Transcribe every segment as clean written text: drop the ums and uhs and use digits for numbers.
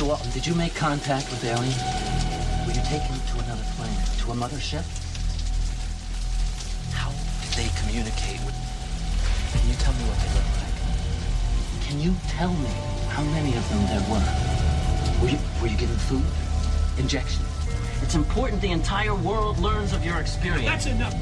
After all, did you make contact with aliens? Were you taken to another planet, to a mothership? How did they communicate with... Can you tell me what they look like? Can you tell me how many of them there were? Were you given food? Injection? It's important the entire world learns of your experience. That's enough.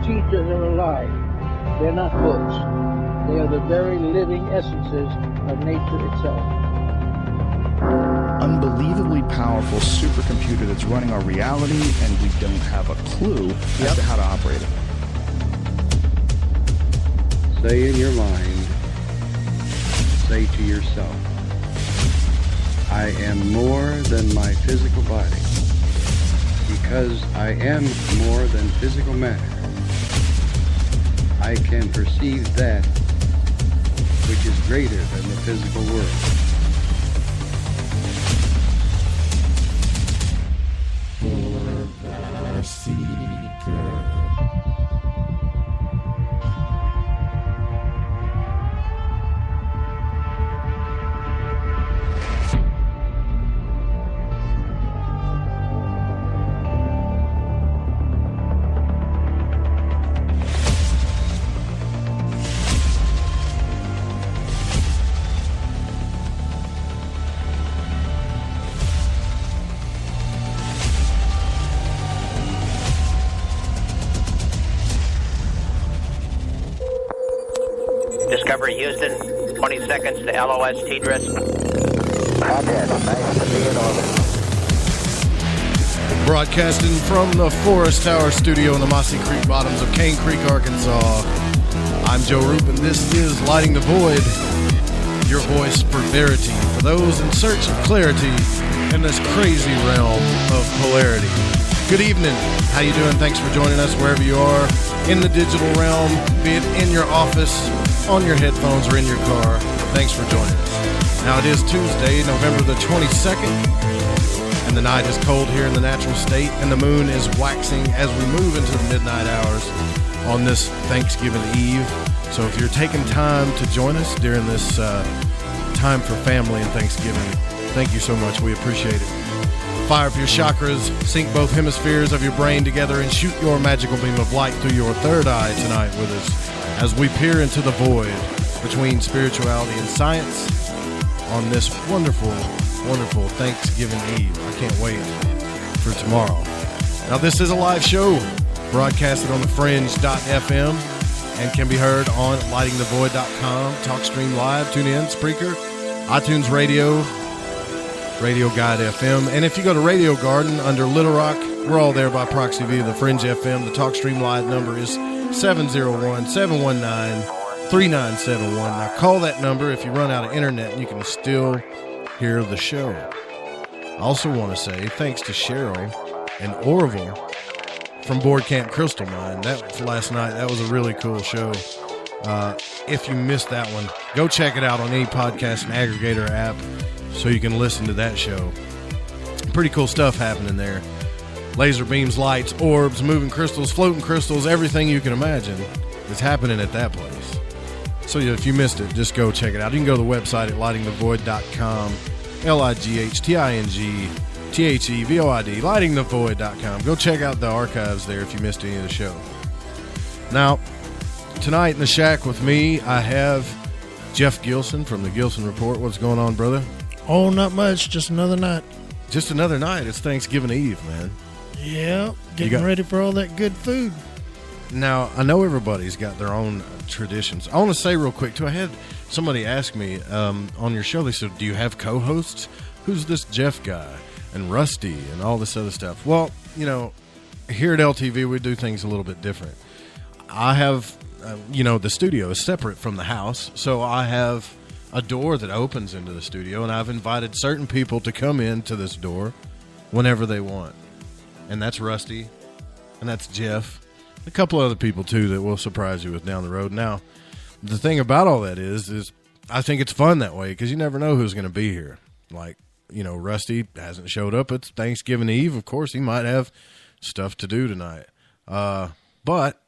Teachers are alive. They're not books. They are the very living essences of nature itself. Unbelievably powerful supercomputer that's running our reality, and we don't have a clue as to how to operate it. Say in your mind, say to yourself, I am more than my physical body, because I am more than physical matter. I can perceive that which is greater than the physical world. Discovery Houston, 20 seconds to LOS T-Dress. Nice to be in orbit. Broadcasting from the Forest Tower studio in the Mossy Creek bottoms of Cane Creek, Arkansas. I'm Joe Roop, and this is Lighting the Void, your voice for verity, for those in search of clarity in this crazy realm of polarity. Good evening. How you doing? Thanks for joining us wherever you are in the digital realm, be it in your office, on your headphones, or in your car. Thanks for joining us. Now it is Tuesday, November the 22nd, and the night is cold here in the natural state, and the moon is waxing as we move into the midnight hours on this Thanksgiving Eve. So if you're taking time to join us during this time for family and Thanksgiving, thank you so much. We appreciate it. Fire up your chakras, sync both hemispheres of your brain together, and shoot your magical beam of light through your third eye tonight with us as we peer into the void between spirituality and science on this wonderful, wonderful Thanksgiving Eve. I can't wait for tomorrow. Now, this is a live show broadcasted on the Fringe.fm and can be heard on lightingthevoid.com, TalkStream Live, TuneIn, Spreaker, iTunes Radio, Radio Guide FM. And if you go to Radio Garden under Little Rock, we're all there by proxy via the Fringe FM. The TalkStream Live number is 701-719-3971. Now call that number if you run out of internet and you can still hear the show. I also want to say thanks to Cheryl and Orville from Board Camp Crystal Mine. That was last night. That was a really cool show. If you missed that one, go check it out on any podcast and aggregator app so you can listen to that show. Pretty cool stuff happening there. Laser beams, lights, orbs, moving crystals, floating crystals, everything you can imagine is happening at that place. So if you missed it, just go check it out. You can go to the website at lightingthevoid.com, LIGHTINGTHEVOID, lightingthevoid.com. Go check out the archives there if you missed any of the show. Now, tonight in the shack with me, I have Jeff Gilson from the Gilson Report. What's going on, brother? Oh, not much. Just another night. Just another night. It's Thanksgiving Eve, man. Yeah, getting ready for all that good food. Now, I know everybody's got their own traditions. I want to say real quick, too, I had somebody ask me on your show, they said, do you have co-hosts? Who's this Jeff guy? And Rusty and all this other stuff. Well, you know, here at LTV, we do things a little bit different. I have, the studio is separate from the house, so I have a door that opens into the studio, and I've invited certain people to come into this door whenever they want. And that's Rusty, and that's Jeff, a couple other people, too, that we'll surprise you with down the road. Now, the thing about all that is I think it's fun that way because you never know who's going to be here. Like, Rusty hasn't showed up. It's Thanksgiving Eve. Of course, he might have stuff to do tonight. But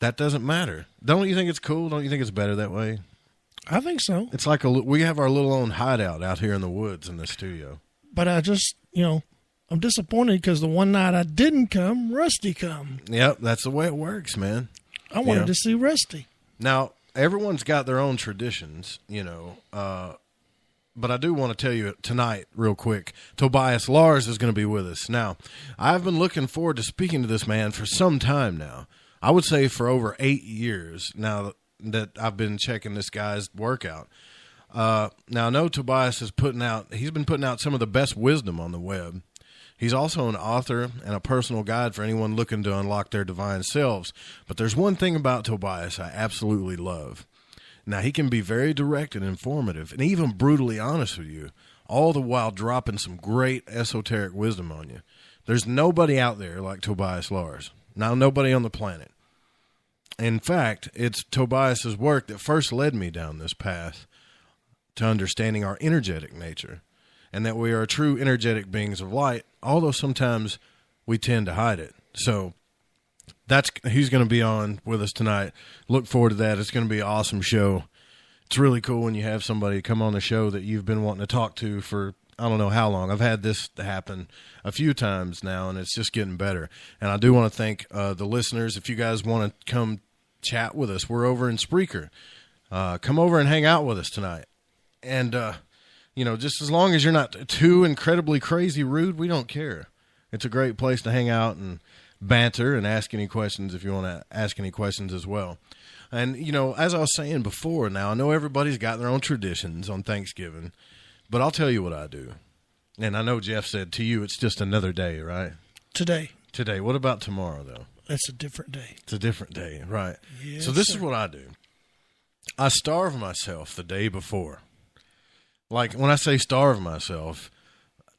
that doesn't matter. Don't you think it's cool? Don't you think it's better that way? I think so. It's like we have our little own hideout out here in the woods in the studio. But I just, I'm disappointed because the one night I didn't come, Rusty come. Yep, that's the way it works, man. I wanted to see Rusty. Now, everyone's got their own traditions, but I do want to tell you tonight, real quick, Tobias Lars is going to be with us. Now, I've been looking forward to speaking to this man for some time now. I would say for over 8 years now that I've been checking this guy's workout. Now, I know Tobias he's been putting out some of the best wisdom on the web. He's also an author and a personal guide for anyone looking to unlock their divine selves. But there's one thing about Tobias I absolutely love. Now, he can be very direct and informative and even brutally honest with you, all the while dropping some great esoteric wisdom on you. There's nobody out there like Tobias Lars. Now, nobody on the planet. In fact, it's Tobias's work that first led me down this path to understanding our energetic nature and that we are true energetic beings of light, although sometimes we tend to hide it. So he's going to be on with us tonight. Look forward to that. It's going to be an awesome show. It's really cool when you have somebody come on the show that you've been wanting to talk to for I don't know how long. I've had this happen a few times now, and it's just getting better. And I do want to thank the listeners. If you guys want to come chat with us, we're over in Spreaker. Come over and hang out with us tonight. And, just as long as you're not too incredibly crazy rude, we don't care. It's a great place to hang out and banter and ask any questions if you want to ask any questions as well. And, as I was saying before, now I know everybody's got their own traditions on Thanksgiving, but I'll tell you what I do. And I know Jeff said to you it's just another day, right? Today. What about tomorrow, though? That's a different day. It's a different day, right? Yes, so this is what I do. I starve myself the day before. Like, when I say starve myself,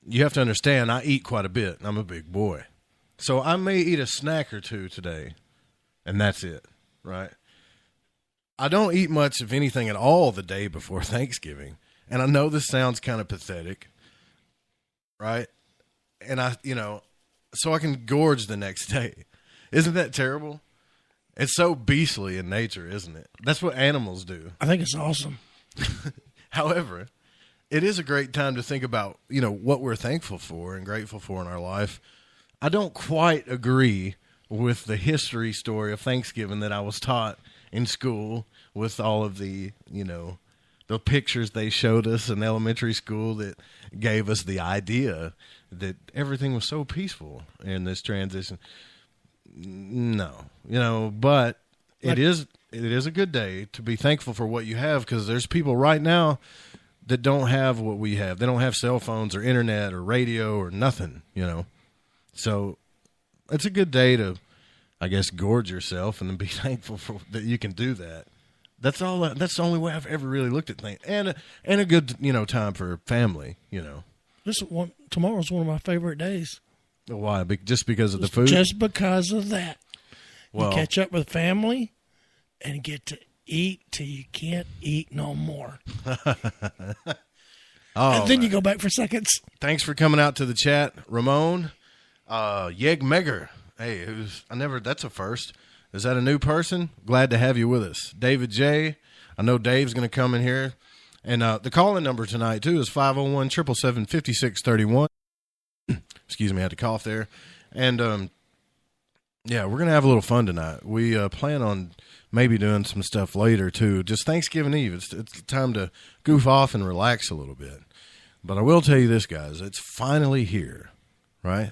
you have to understand I eat quite a bit. I'm a big boy. So I may eat a snack or two today, and that's it, right? I don't eat much of anything at all the day before Thanksgiving. And I know this sounds kind of pathetic, right? And so I can gorge the next day. Isn't that terrible? It's so beastly in nature, isn't it? That's what animals do. I think it's awesome. However, it is a great time to think about, what we're thankful for and grateful for in our life. I don't quite agree with the history story of Thanksgiving that I was taught in school with all of the, the pictures they showed us in elementary school that gave us the idea that everything was so peaceful in this transition. No, but it is a good day to be thankful for what you have, because there's people right now that don't have what we have. They don't have cell phones or internet or radio or nothing, So it's a good day to, I guess, gorge yourself and then be thankful for that you can do that. That's all. That's the only way I've ever really looked at things, and a good time for family. Tomorrow's one of my favorite days. Why? Just because of the food? Just because of that. Well, you catch up with family and get to eat till you can't eat no more. And then you go back for seconds. Thanks for coming out to the chat, Ramon. Yeg Megger. Hey, that's a first. Is that a new person? Glad to have you with us. David J. I know Dave's going to come in here. And the call-in number tonight, too, is 501-777-5631. Excuse me, I had to cough there. And, we're going to have a little fun tonight. We plan on maybe doing some stuff later, too. Just Thanksgiving Eve. It's time to goof off and relax a little bit. But I will tell you this, guys. It's finally here, right?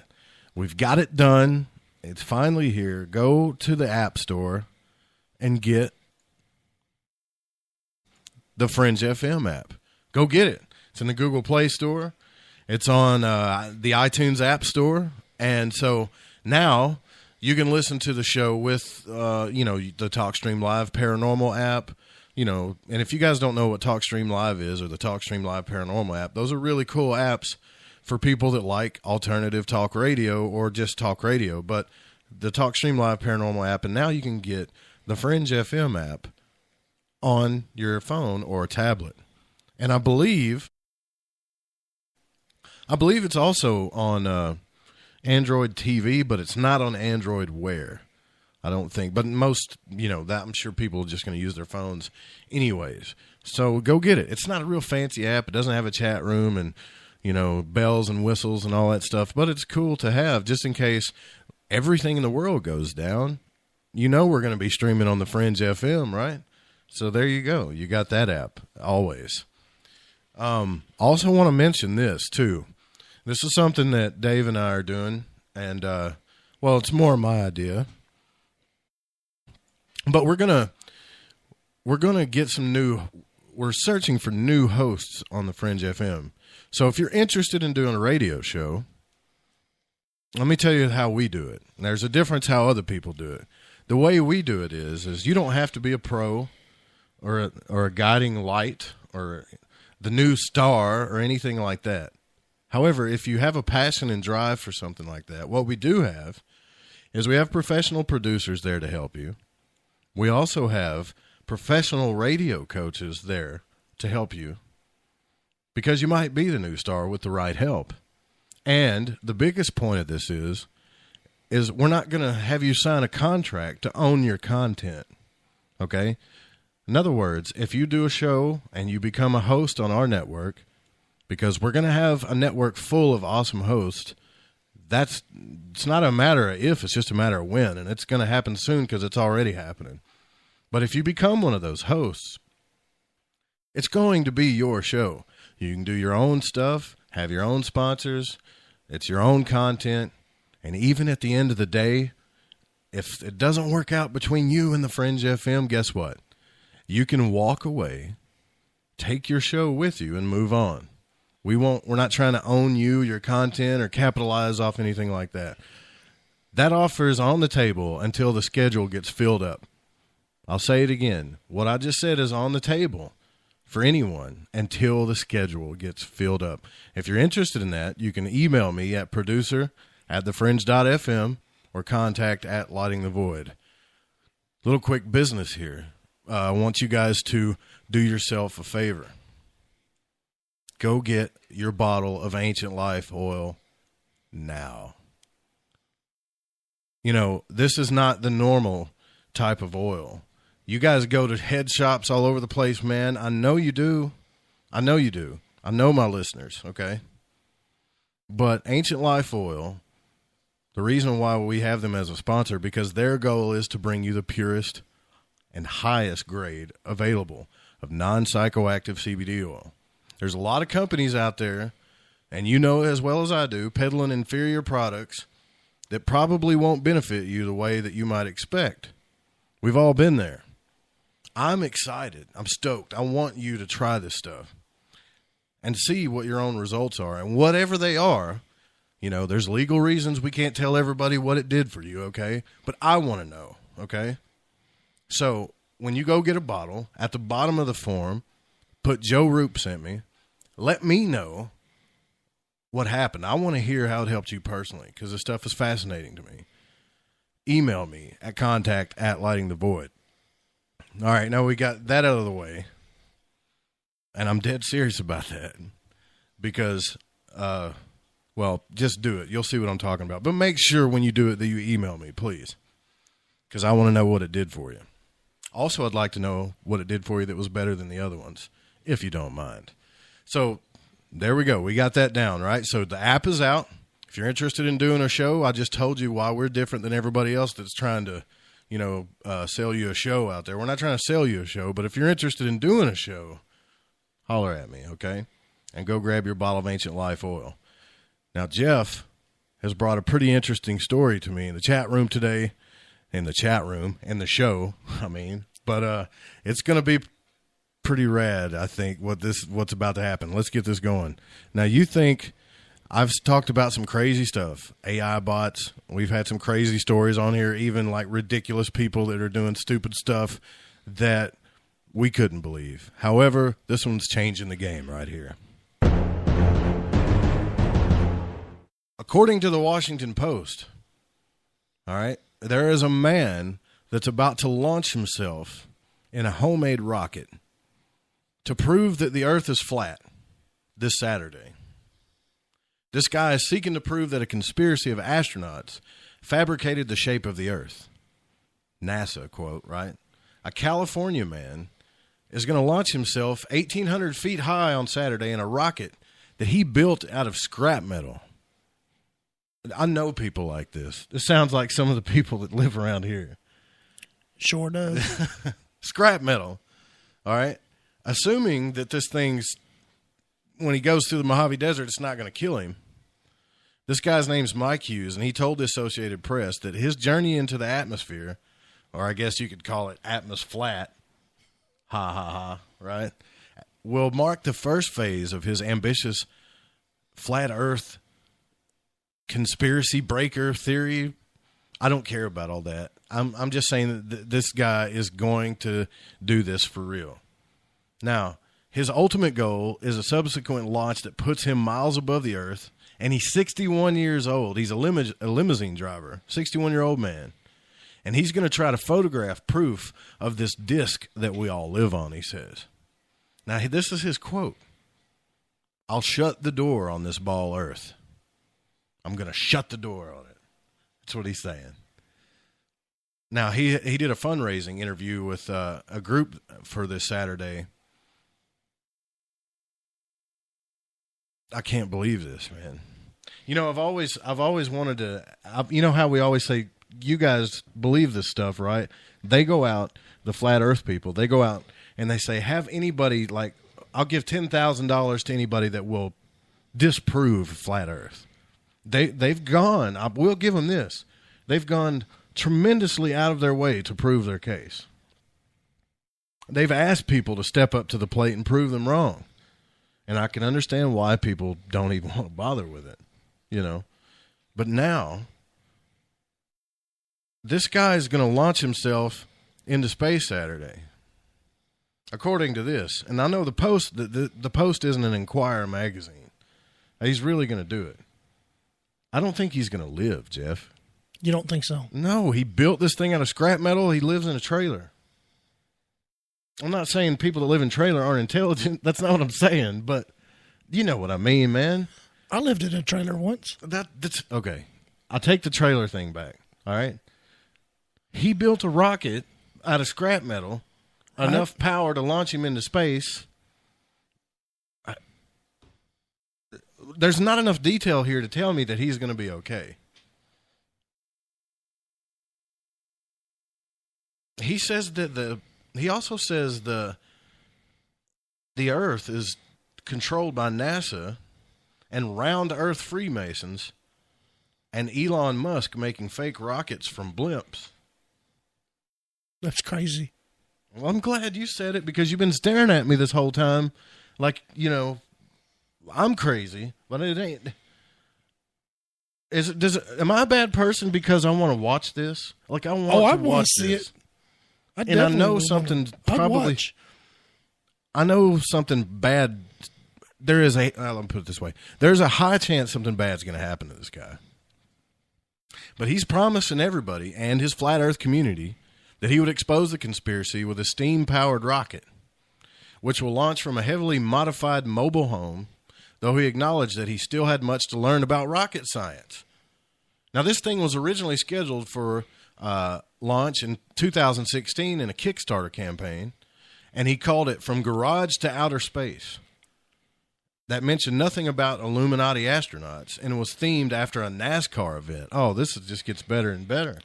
We've got it done. It's finally here. Go to the App Store and get the Fringe FM app. Go get it. It's in the Google Play Store. It's on the iTunes App Store. And so now you can listen to the show with, the TalkStream Live Paranormal app. And if you guys don't know what TalkStream Live is, or the TalkStream Live Paranormal app, those are really cool apps for people that like alternative talk radio or just talk radio. But the TalkStream Live Paranormal app, and now you can get the Fringe FM app on your phone or a tablet. And I believe it's also on Android TV, but it's not on Android Wear, I don't think. But most, that I'm sure people are just going to use their phones anyways. So go get it. It's not a real fancy app. It doesn't have a chat room and, bells and whistles and all that stuff. But it's cool to have just in case everything in the world goes down. We're going to be streaming on the Fringe FM, right? So there you go. You got that app always. Also want to mention this, too. This is something that Dave and I are doing. And, it's more my idea. But we're going to get some new... We're searching for new hosts on the Fringe FM. So if you're interested in doing a radio show, let me tell you how we do it. There's a difference how other people do it. The way we do it is you don't have to be a pro or a guiding light or the new star or anything like that. However, if you have a passion and drive for something like that, what we do have is we have professional producers there to help you. We also have professional radio coaches there to help you because you might be the new star with the right help. And the biggest point of this is we're not going to have you sign a contract to own your content, okay? In other words, if you do a show and you become a host on our network, because we're going to have a network full of awesome hosts, it's not a matter of if, it's just a matter of when, and it's going to happen soon because it's already happening. But if you become one of those hosts, it's going to be your show. You can do your own stuff, have your own sponsors, it's your own content, and even at the end of the day, if it doesn't work out between you and the Fringe FM, guess what? You can walk away, take your show with you, and move on. We're not trying to own you, your content, or capitalize off anything like that. That offer is on the table until the schedule gets filled up. I'll say it again. What I just said is on the table for anyone until the schedule gets filled up. If you're interested in that, you can email me at producer@thefringe.fm or contact@lightingthevoid. Little quick business here. I want you guys to do yourself a favor. Go get your bottle of Ancient Life oil now. This is not the normal type of oil. You guys go to head shops all over the place, man. I know you do. I know my listeners, okay? But Ancient Life Oil, the reason why we have them as a sponsor, because their goal is to bring you the purest and highest grade available of non-psychoactive CBD oil. There's a lot of companies out there, and you know as well as I do, peddling inferior products that probably won't benefit you the way that you might expect. We've all been there. I'm excited. I'm stoked. I want you to try this stuff and see what your own results are. And whatever they are, there's legal reasons we can't tell everybody what it did for you, okay? But I want to know, okay? So when you go get a bottle, at the bottom of the form, put Joe Roop sent me. Let me know what happened. I want to hear how it helped you personally because this stuff is fascinating to me. Email me at contact@lightingthevoid. All right, now we got that out of the way, and I'm dead serious about that because, just do it. You'll see what I'm talking about. But make sure when you do it that you email me, please, because I want to know what it did for you. Also, I'd like to know what it did for you that was better than the other ones, if you don't mind. So there we go. We got that down, right? So the app is out. If you're interested in doing a show, I just told you why we're different than everybody else that's trying to sell you a show out there. We're not trying to sell you a show, but if you're interested in doing a show, holler at me, okay? And go grab your bottle of Ancient Life oil. Now, Jeff has brought a pretty interesting story to me in the chat room today, in the show, but it's going to be pretty rad, I think, what's about to happen. Let's get this going. Now, you think I've talked about some crazy stuff, AI bots. We've had some crazy stories on here, even like ridiculous people that are doing stupid stuff that we couldn't believe. However, this one's changing the game right here. According to the Washington Post, all right, there is a man that's about to launch himself in a homemade rocket to prove that the Earth is flat this Saturday. This guy is seeking to prove that a conspiracy of astronauts fabricated the shape of the Earth. NASA quote, right? A California man is going to launch himself 1,800 feet high on Saturday in a rocket that he built out of scrap metal. I know people like this. This sounds like some of the people that live around here. Sure does. Scrap metal. All right. Assuming that this thing's, when he goes through the Mojave Desert, it's not going to kill him. This guy's name's Mike Hughes, and he told the Associated Press that his journey into the atmosphere, or I guess you could call it Atmos Flat, ha ha ha, right, will mark the first phase of his ambitious flat Earth conspiracy breaker theory. I don't care about all that. I'm just saying that this guy is going to do this for real. Now, his ultimate goal is a subsequent launch that puts him miles above the Earth, and he's 61 years old. He's a limousine driver, 61-year-old man. And he's going to try to photograph proof of this disk that we all live on, he says. Now, this is his quote. I'll shut the door on this ball Earth. I'm going to shut the door on it. That's what he's saying. Now, he did a fundraising interview with a group for this Saturday. I can't believe this, man. You know, I've always wanted to. You know how we always say, you guys believe this stuff, right? They go out, the flat Earth people. They go out and they say, have anybody like, I'll give $10,000 to anybody that will disprove flat Earth. They've gone. We'll give them this. They've gone tremendously out of their way to prove their case. They've asked people to step up to the plate and prove them wrong. And I can understand why people don't even want to bother with it, you know. But now, this guy is going to launch himself into space Saturday, according to this. And I know the Post, the Post isn't an Enquirer magazine. He's really going to do it. I don't think he's going to live, Jeff. You don't think so? No, he built this thing out of scrap metal. He lives in a trailer. I'm not saying people that live in trailer aren't intelligent. That's not what I'm saying, but you know what I mean, man. I lived in a trailer once. That's okay. I'll take the trailer thing back. All right. He built a rocket out of scrap metal, enough power to launch him into space. There's not enough detail here to tell me that he's going to be okay. He says that he also says the Earth is controlled by NASA and round Earth Freemasons and Elon Musk making fake rockets from blimps. That's crazy. Well, I'm glad you said it because you've been staring at me this whole time like, you know, I'm crazy, but it ain't. Am I a bad person because I want to watch this? Like I want to watch this. And I know something probably. I know something bad. There is let me put it this way: there's a high chance something bad's going to happen to this guy. But he's promising everybody and his flat Earth community that he would expose the conspiracy with a steam-powered rocket, which will launch from a heavily modified mobile home. Though he acknowledged that he still had much to learn about rocket science. Now, this thing was originally scheduled for launch in 2016 in a Kickstarter campaign, and he called it From Garage to Outer Space. That mentioned nothing about Illuminati astronauts, and it was themed after a NASCAR event. Oh, this just gets better and better.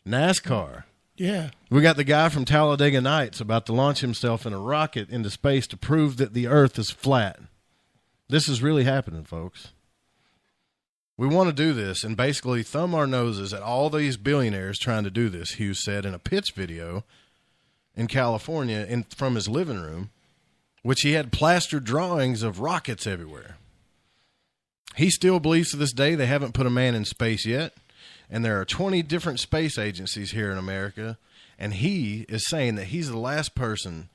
NASCAR. Yeah. We got the guy from Talladega Nights about to launch himself in a rocket into space to prove that the Earth is flat. This is really happening, folks. We want to do this and basically thumb our noses at all these billionaires trying to do this, Hughes said in a pitch video in California from his living room, which he had plastered drawings of rockets everywhere. He still believes to this day they haven't put a man in space yet, and there are 20 different space agencies here in America, and he is saying that he's the last person.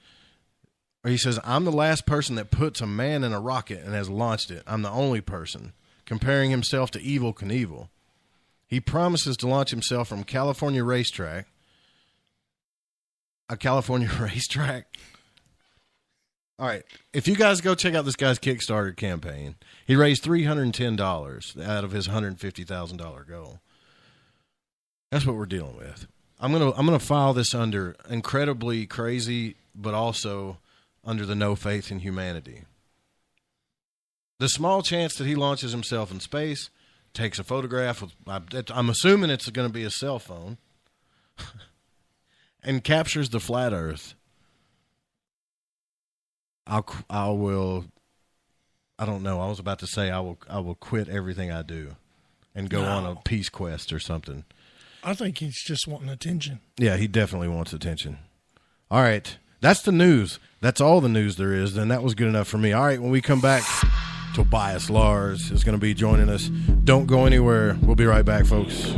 Or he says, I'm the last person that puts a man in a rocket and has launched it. I'm the only person, comparing himself to Evel Knievel. He promises to launch himself from California racetrack. A California racetrack? All right. If you guys go check out this guy's Kickstarter campaign, he raised $310 out of his $150,000 goal. That's what we're dealing with. I'm gonna file this under incredibly crazy, but also under the no faith in humanity. The small chance that he launches himself in space, takes a photograph with, I'm assuming it's going to be a cell phone, and captures the flat Earth. I don't know. I was about to say I will quit everything I do and go on a peace quest or something. I think he's just wanting attention. Yeah, he definitely wants attention. All right. That's the news. That's all the news there is. And that was good enough for me. All right. When we come back, Tobias Lars is going to be joining us. Don't go anywhere. We'll be right back, folks.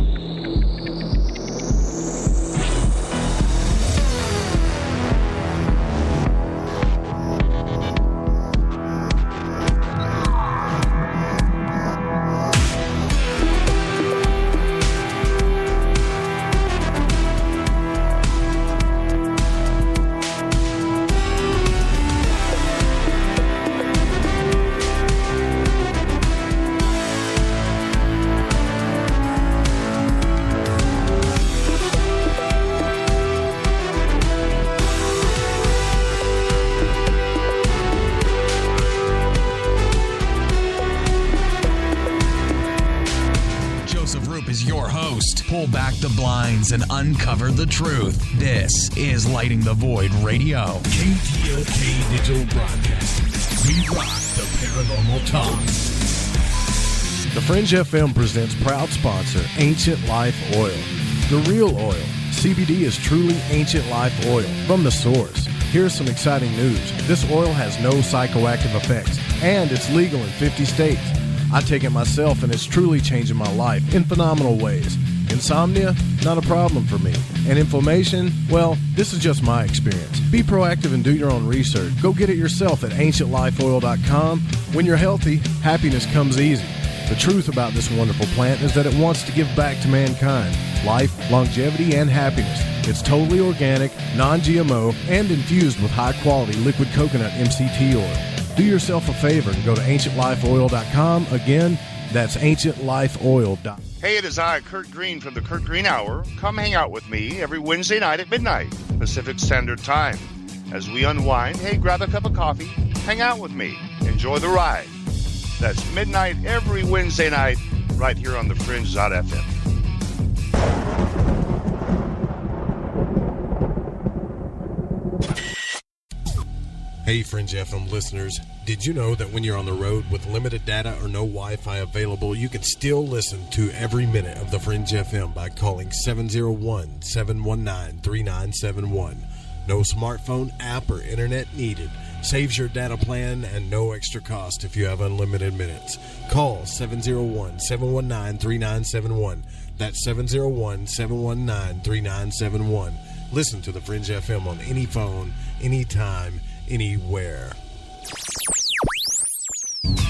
Pull back the blinds and uncover the truth. This is Lighting the Void Radio. KTLK Digital Broadcasting. We rock the paranormal talk. The Fringe FM presents proud sponsor, Ancient Life Oil. The real oil. CBD is truly Ancient Life Oil from the source. Here's some exciting news. This oil has no psychoactive effects, and it's legal in 50 states. I take it myself, and it's truly changing my life in phenomenal ways. Insomnia, not a problem for me. And inflammation, well, this is just my experience. Be proactive and do your own research. Go get it yourself at ancientlifeoil.com. When you're healthy, happiness comes easy. The truth about this wonderful plant is that it wants to give back to mankind life, longevity, and happiness. It's totally organic, non-GMO, and infused with high-quality liquid coconut MCT oil. Do yourself a favor and go to ancientlifeoil.com. Again, that's ancientlifeoil.com. Hey, it is I, Kurt Green from the Kurt Green Hour. Come hang out with me every Wednesday night at midnight, Pacific Standard Time. As we unwind, hey, grab a cup of coffee, hang out with me, enjoy the ride. That's midnight every Wednesday night right here on the Fringe.fm. Hey, Fringe FM listeners, did you know that when you're on the road with limited data or no Wi-Fi available, you can still listen to every minute of the Fringe FM by calling 701-719-3971. No smartphone, app, or internet needed. Saves your data plan and no extra cost if you have unlimited minutes. Call 701-719-3971. That's 701-719-3971. Listen to the Fringe FM on any phone, anytime, anywhere.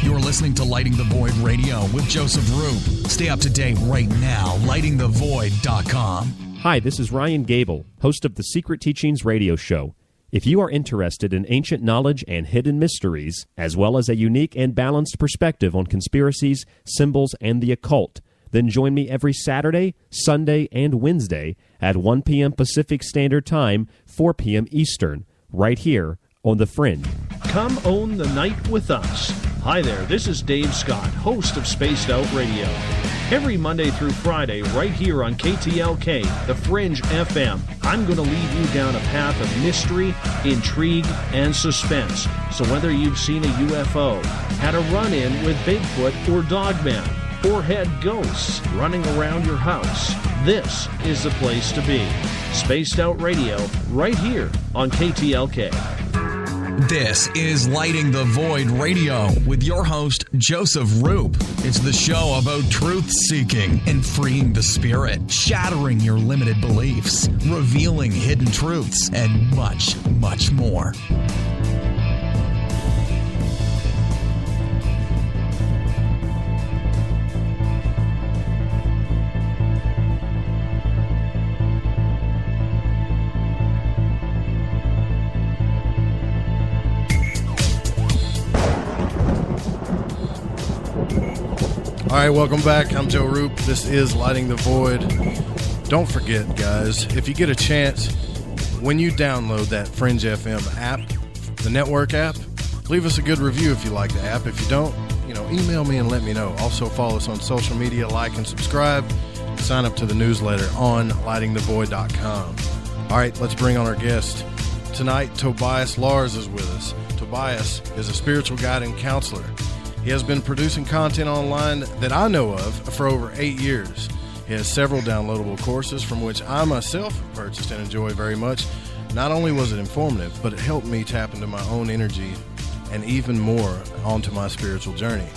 You're listening to Lighting the Void Radio with Joseph Roop. Stay up to date right now, lightingthevoid.com. Hi, this is Ryan Gable, host of the Secret Teachings radio show. If you are interested in ancient knowledge and hidden mysteries, as well as a unique and balanced perspective on conspiracies, symbols, and the occult, then join me every Saturday, Sunday, and Wednesday at 1 p.m. Pacific Standard Time, 4 p.m. Eastern, right here on The Fringe. Come own the night with us. Hi there, this is Dave Scott, host of Spaced Out Radio. Every Monday through Friday, right here on KTLK, The Fringe FM, I'm going to lead you down a path of mystery, intrigue, and suspense. So whether you've seen a UFO, had a run-in with Bigfoot or Dogman, or had ghosts running around your house, this is the place to be. Spaced Out Radio, right here on KTLK. This is Lighting the Void Radio with your host, Joseph Roop. It's the show about truth-seeking and freeing the spirit, shattering your limited beliefs, revealing hidden truths, and much, much more. All right, welcome back. I'm Joe Roop. This is Lighting the Void. Don't forget, guys, if you get a chance, when you download that Fringe FM app, the network app, leave us a good review if you like the app. If you don't, email me and let me know. Also, follow us on social media, like and subscribe. Sign up to the newsletter on lightingthevoid.com. All right, let's bring on our guest. Tonight, Tobias Lars is with us. Tobias is a spiritual guide and counselor. He has been producing content online that I know of for over 8 years. He has several downloadable courses from which I myself purchased and enjoy very much. Not only was it informative, but it helped me tap into my own energy and even more onto my spiritual journey.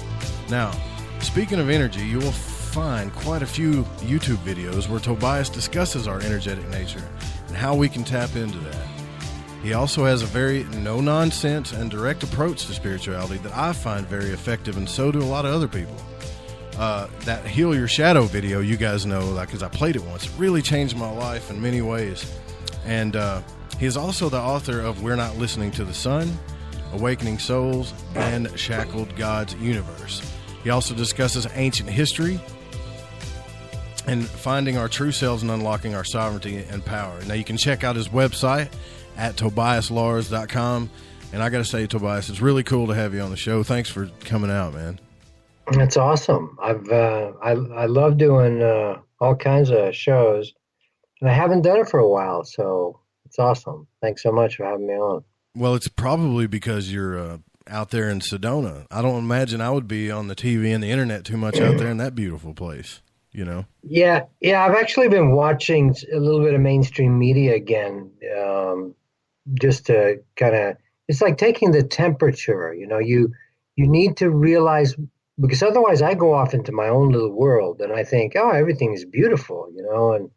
Now, speaking of energy, you will find quite a few YouTube videos where Tobias discusses our energetic nature and how we can tap into that. He also has a very no-nonsense and direct approach to spirituality that I find very effective, and so do a lot of other people. That Heal Your Shadow video, you guys know, because I played it once, really changed my life in many ways. And he is also the author of We're Not Listening to the Sun, Awakening Souls, and Shackled God's Universe. He also discusses ancient history and finding our true selves and unlocking our sovereignty and power. Now, you can check out his website at tobiaslars.com. And I got to say, Tobias, it's really cool to have you on the show. Thanks for coming out, man. That's awesome. I love doing all kinds of shows, and I haven't done it for a while, so it's awesome. Thanks so much for having me on. Well, it's probably because you're out there in Sedona. I don't imagine I would be on the TV and the internet too much out there in that beautiful place, Yeah. I've actually been watching a little bit of mainstream media again, just to kind of, it's like taking the temperature, you need to realize, because otherwise I go off into my own little world and I think, oh, everything is beautiful, and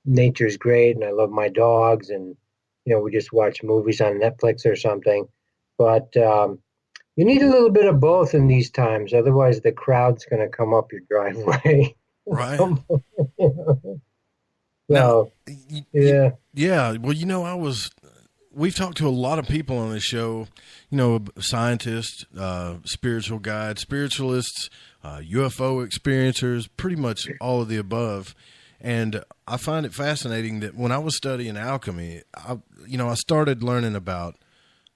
nature's great and I love my dogs and, we just watch movies on Netflix or something. But you need a little bit of both in these times. Otherwise, the crowd's going to come up your driveway. Right. So, yeah. Yeah. Well, we've talked to a lot of people on this show, scientists, spiritual guides, spiritualists, UFO experiencers, pretty much all of the above. And I find it fascinating that when I was studying alchemy, I started learning about,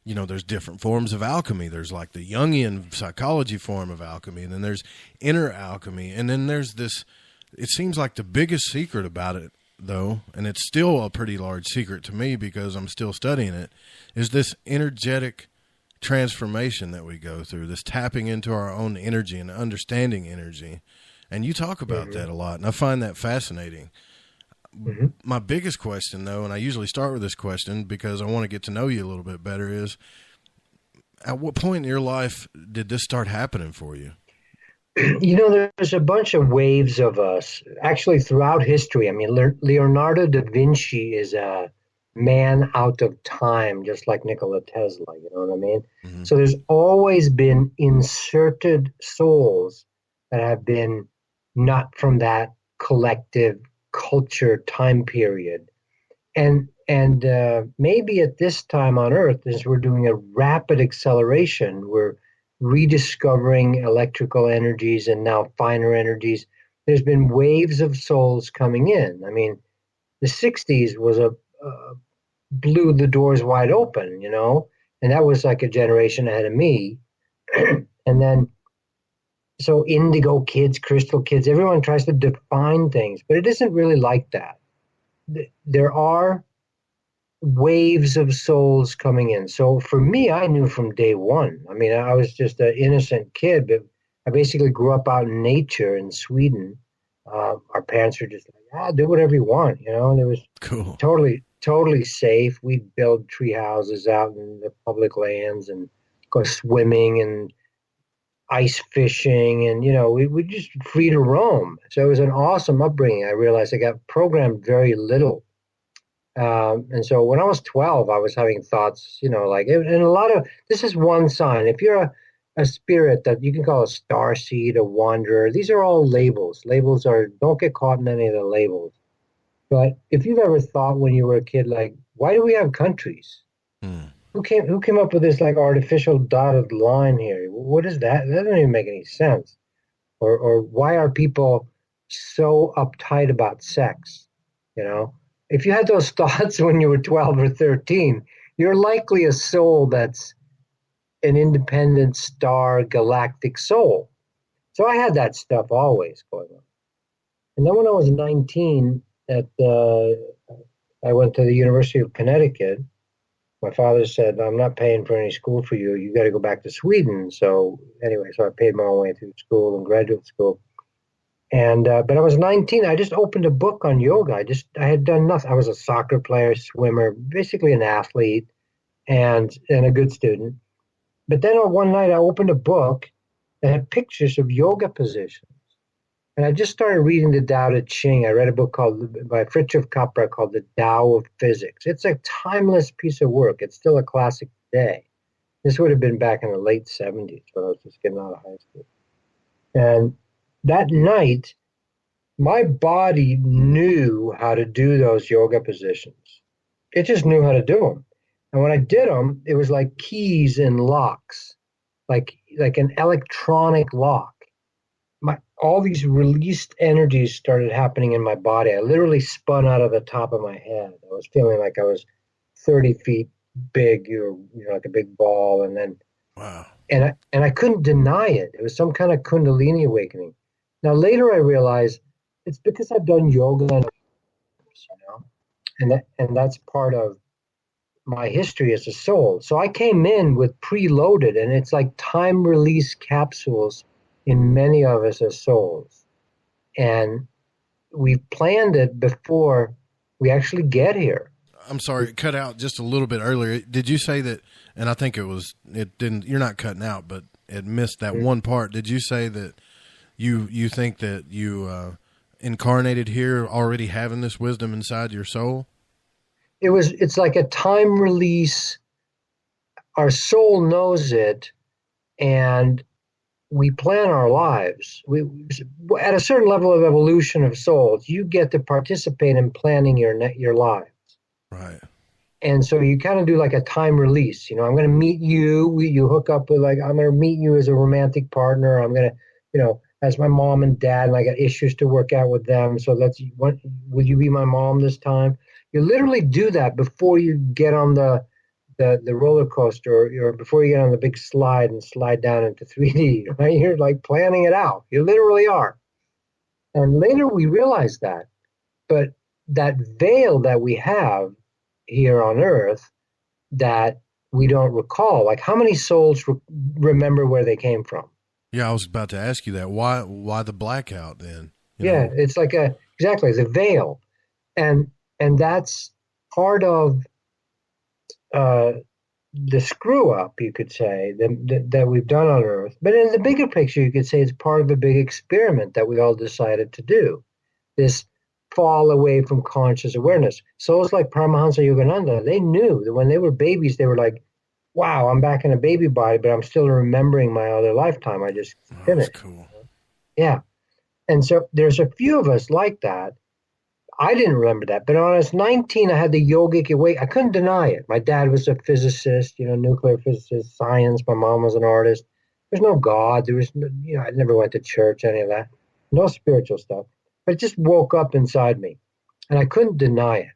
there's different forms of alchemy. There's like the Jungian psychology form of alchemy, and then there's inner alchemy. And then there's this, it seems like the biggest secret about it, though, and it's still a pretty large secret to me because I'm still studying it, is this energetic transformation that we go through, this tapping into our own energy and understanding energy. And you talk about that a lot, and I find that fascinating. My biggest question, though, and I usually start with this question because I want to get to know you a little bit better, is at what point in your life did this start happening for you? There's a bunch of waves of us, actually, throughout history. I mean, Leonardo da Vinci is a man out of time, just like Nikola Tesla, you know what I mean? Mm-hmm. So there's always been inserted souls that have been not from that collective culture time period. And maybe at this time on Earth, as we're doing a rapid acceleration, we're rediscovering electrical energies and now finer energies. There's been waves of souls coming in. I mean, the 60s was blew the doors wide open, and that was like a generation ahead of me. And then, so indigo kids, crystal kids, everyone tries to define things, but it isn't really like that. There are waves of souls coming in. So for me, I knew from day one. I mean, I was just an innocent kid, but I basically grew up out in nature in Sweden. Our parents were just like, do whatever you want, and it was cool. Totally safe. We'd build tree houses out in the public lands and go swimming and ice fishing, and we just free to roam. So it was an awesome upbringing. I realized I got programmed very little, and so when I was 12, I was having thoughts, and a lot of this is one sign. If you're a spirit that you can call a starseed, a wanderer, these are all labels. Labels don't get caught in any of the labels. But if you've ever thought when you were a kid, like, why do we have countries? Who came up with this like artificial dotted line here? What is that? That doesn't even make any sense. Or why are people so uptight about sex? You know, if you had those thoughts when you were 12 or 13, you're likely a soul that's an independent star galactic soul. So I had that stuff always going on. And then when I was 19, I went to the University of Connecticut. My father said, I'm not paying for any school for you. You got to go back to Sweden. So anyway, so I paid my own way through school and graduate school. And but I was 19. I just opened a book on yoga. I had done nothing. I was a soccer player, swimmer, basically an athlete, and a good student. But then one night I opened a book that had pictures of yoga positions. And I just started reading the Tao Te Ching. I read a book by Fritjof Capra called The Tao of Physics. It's a timeless piece of work. It's still a classic today. This would have been back in the late 70s when I was just getting out of high school. And that night, my body knew how to do those yoga positions. It just knew how to do them. And when I did them, it was like keys and locks, like an electronic lock. All these released energies started happening in my body. I literally spun out of the top of my head. I was feeling like I was 30 feet big, like a big ball. And then, wow. And I couldn't deny it. It was some kind of Kundalini awakening. Now, later I realized it's because I've done yoga, and that's part of my history as a soul. So I came in with preloaded, and it's like time release capsules in many of us as souls. And we planned it before we actually get here. I'm sorry, it cut out just a little bit earlier. Did you say that, and I think it didn't, you're not cutting out, but it missed that one part. Did you say that you think that you incarnated here already having this wisdom inside your soul? It's like a time release. Our soul knows it, and we plan our lives. At a certain level of evolution of souls, you get to participate in planning your lives. Right. And so you kind of do like a time release. I'm going to meet you. You hook up with I'm going to meet you as a romantic partner. I'm going to, as my mom and dad, and I got issues to work out with them. So would you be my mom this time? You literally do that before you get on the roller coaster, or before you get on the big slide and slide down into 3D, right? You're like planning it out. You literally are. And later we realize that. But that veil that we have here on Earth that we don't recall, like how many souls remember where they came from? Yeah, I was about to ask you that. Why the blackout then? Yeah, it's like exactly the veil. And that's part of the screw up, you could say, that we've done on Earth. But in the bigger picture, you could say it's part of a big experiment that we all decided to do. This fall away from conscious awareness. Souls like Paramahansa Yogananda, they knew that when they were babies, they were like, wow, I'm back in a baby body, but I'm still remembering my other lifetime I just finished. That's cool. Yeah. And so there's a few of us like that. I didn't remember that, but when I was 19, I had the yogic awake. I couldn't deny it. My dad was a physicist, nuclear physicist, science. My mom was an artist. There's no God. There was, I never went to church, any of that. No spiritual stuff. But it just woke up inside me, and I couldn't deny it.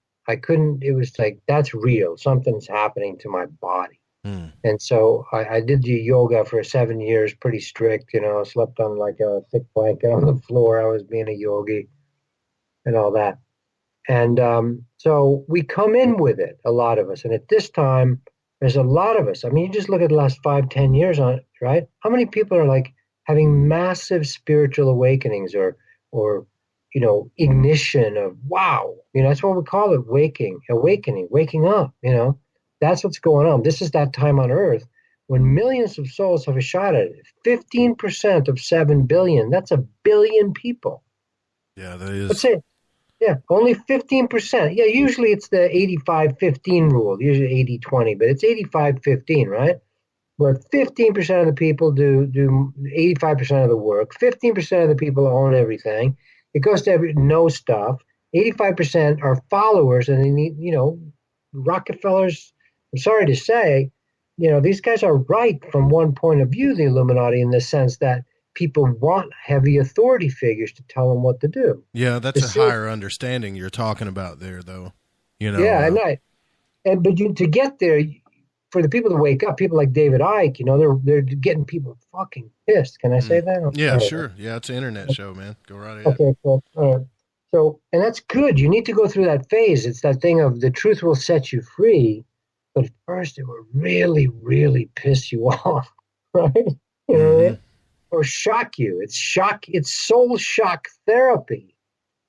It was like, that's real. Something's happening to my body. And so I did the yoga for 7 years, pretty strict, slept on like a thick blanket on the floor. I was being a yogi and all that. And so we come in with it, a lot of us. And at this time, there's a lot of us. I mean, you just look at the last 5-10 years on it, right? How many people are like having massive spiritual awakenings or ignition of, wow, that's what we call it, awakening, waking up, that's what's going on. This is that time on Earth when millions of souls have a shot at it. 15% of 7 billion, that's 1 billion people. Yeah, that is. Let's say, yeah, only 15%. Yeah, usually it's the 85-15 rule, usually 80-20, but it's 85-15, right? Where 15% of the people do 85% of the work, 15% of the people own everything. It goes to know stuff. 85% are followers, and they need, Rockefellers, I'm sorry to say, these guys are right from one point of view, the Illuminati, in the sense that people want heavy authority figures to tell them what to do. Yeah, that's a higher understanding you're talking about there, though. You know. Yeah, but to get there, for the people to wake up, people like David Icke, you know, they're getting people fucking pissed. Can I say that? Yeah, sure. Yeah, it's an internet show, man. Go right ahead. Okay, cool. So, and that's good. You need to go through that phase. It's that thing of the truth will set you free, but at first it will really, really piss you off, right? You know what I mean? Or shock you. It's soul shock therapy.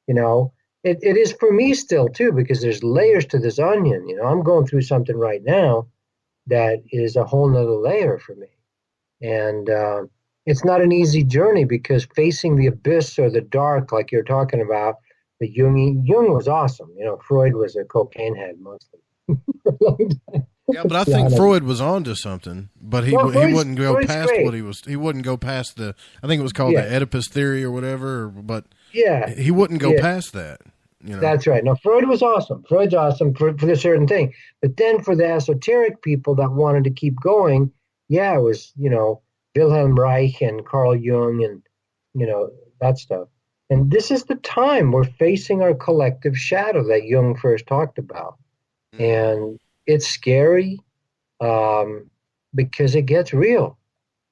You know, it is for me still too, because there's layers to this onion. You know, I'm going through something right now that is a whole nother layer for me. And it's not an easy journey, because facing the abyss or the dark, like you're talking about, Jung was awesome. You know, Freud was a cocaine head mostly. Yeah, but I think Freud was onto something, but he wouldn't go past great. What he was. He wouldn't go past the. I think it was called the Oedipus theory or whatever. But he wouldn't go past that. You know? That's right. No, Freud was awesome. Freud's awesome for a certain thing, but then for the esoteric people that wanted to keep going, it was, you know, Wilhelm Reich and Carl Jung and, you know, that stuff. And this is the time we're facing our collective shadow that Jung first talked about. And it's scary because it gets real.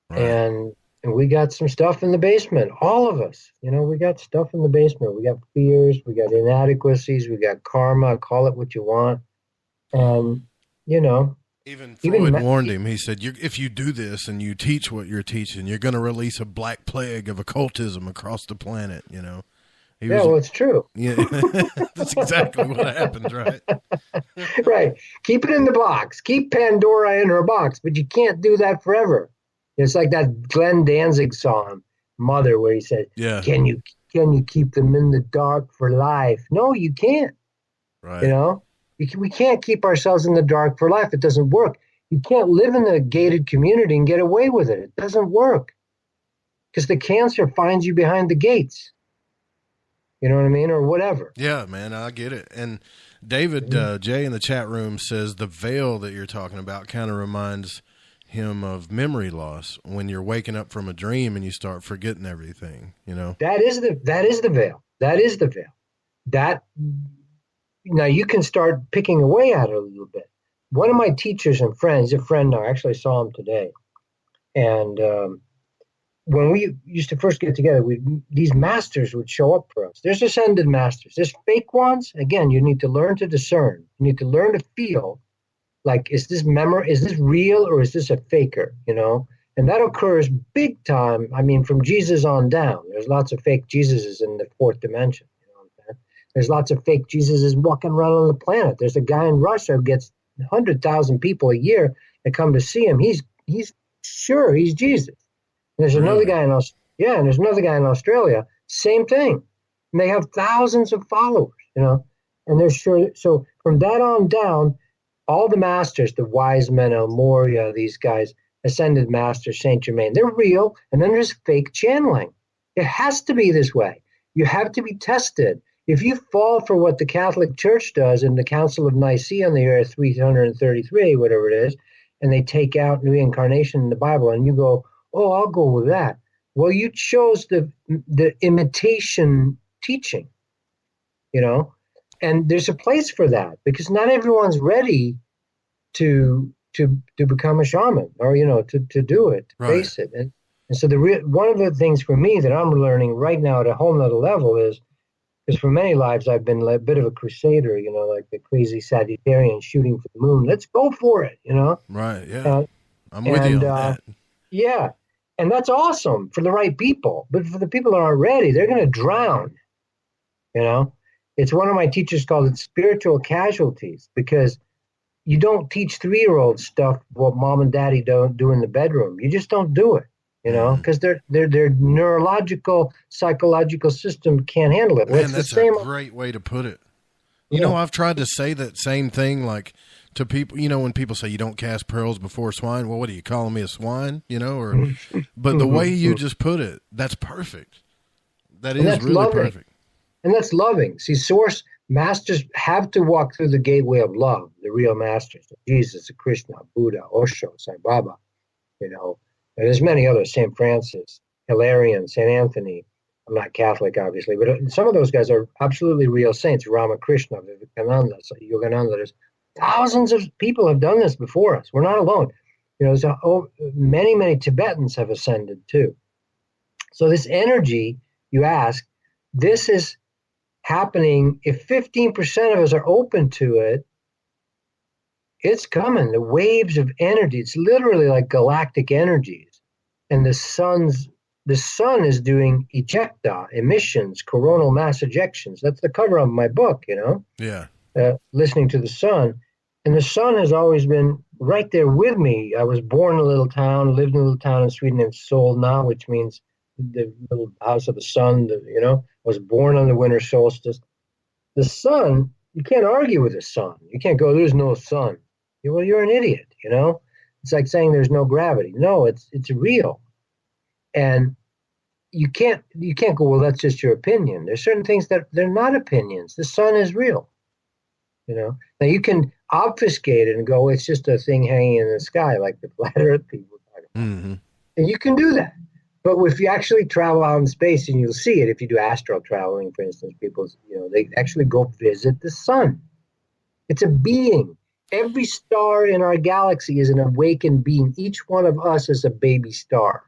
Right. And we got some stuff in the basement, all of us. You know, we got stuff in the basement. We got fears, we got inadequacies, we got karma, call it what you want. And, you know. Even Freud warned him. He said, if you do this and you teach what you're teaching, you're going to release a black plague of occultism across the planet, you know. Well, it's true. Yeah, that's exactly what happened, right? Right. Keep it in the box. Keep Pandora in her box, but you can't do that forever. It's like that Glenn Danzig song, Mother, where he said, can you keep them in the dark for life? No, you can't. Right. You know? We can't keep ourselves in the dark for life. It doesn't work. You can't live in a gated community and get away with it. It doesn't work. Because the cancer finds you behind the gates. You know what I mean? Or whatever. Yeah, man, I get it. And David J in the chat room says the veil that you're talking about kind of reminds him of memory loss, when you're waking up from a dream and you start forgetting everything, you know? That is the veil. That is the veil. That, now you can start picking away at it a little bit. One of my teachers and friends, a friend now, I actually saw him today. And when we used to first get together, these masters would show up for us. There's ascended masters. There's fake ones. Again, you need to learn to discern. You need to learn to feel like, is this real or is this a faker, you know? And that occurs big time. I mean, from Jesus on down. There's lots of fake Jesuses in the fourth dimension. You know what I'm saying? There's lots of fake Jesuses walking around on the planet. There's a guy in Russia who gets 100,000 people a year that come to see him. He's sure he's Jesus. And there's another guy in and there's another guy in Australia, same thing. And they have thousands of followers, you know, and they're sure. So from that on down, all the masters, the wise men, El Moria, these guys, ascended masters, Saint Germain, they're real. And then there's fake channeling. It has to be this way. You have to be tested. If you fall for what the Catholic Church does in the Council of Nicaea in the year 333, whatever it is, and they take out reincarnation in the Bible, and you go, oh, I'll go with that. Well, you chose the imitation teaching, you know, and there's a place for that, because not everyone's ready to become a shaman, or, you know, to do it, to face it. And so one of the things for me that I'm learning right now at a whole nother level is, because for many lives I've been a bit of a crusader, you know, like the crazy Sagittarian shooting for the moon. Let's go for it, you know? Right, yeah. I'm with you on that. Yeah. And that's awesome for the right people. But for the people that aren't ready, they're going to drown. You know, it's one of my teachers called it spiritual casualties, because you don't teach 3-year-olds stuff what mom and daddy don't do in the bedroom. You just don't do it, you know, because their neurological, psychological system can't handle it. Well, man, that's a great way to put it. You know, I've tried to say that same thing, like, to people, you know, when people say you don't cast pearls before swine, well, what are you calling me, a swine? You know, or, but the way you just put it, that's perfect. That is really loving. Perfect. And that's loving. See, source masters have to walk through the gateway of love, the real masters, Jesus, Krishna, Buddha, Osho, Sai Baba, you know, and there's many others, St. Francis. Hilarion, St. Anthony. I'm not Catholic, obviously, but some of those guys are absolutely real saints. Ramakrishna, Vivekananda, Yogananda. There's thousands of people have done this before us. We're not alone. Many, many Tibetans have ascended too. So this energy, you ask, this is happening. If 15% of us are open to it, it's coming. The waves of energy. It's literally like galactic energies. And the sun is doing emissions, coronal mass ejections. That's the cover of my book, Yeah. Listening to the sun. And the sun has always been right there with me. I was born in a little town, lived in a little town in Sweden named Solna, which means the little house of the sun, was born on the winter solstice. The sun, you can't argue with the sun. You can't go, there's no sun. Well, you're an idiot, It's like saying there's no gravity. No, it's real. And you can't go, well, that's just your opinion. There's certain things that they're not opinions. The sun is real. Now you can obfuscate it and go, it's just a thing hanging in the sky, like the flat earth people talk about. Mm-hmm. And you can do that. But if you actually travel out in space, and you'll see it, if you do astral traveling, for instance, people, they actually go visit the sun. It's a being. Every star in our galaxy is an awakened being. Each one of us is a baby star.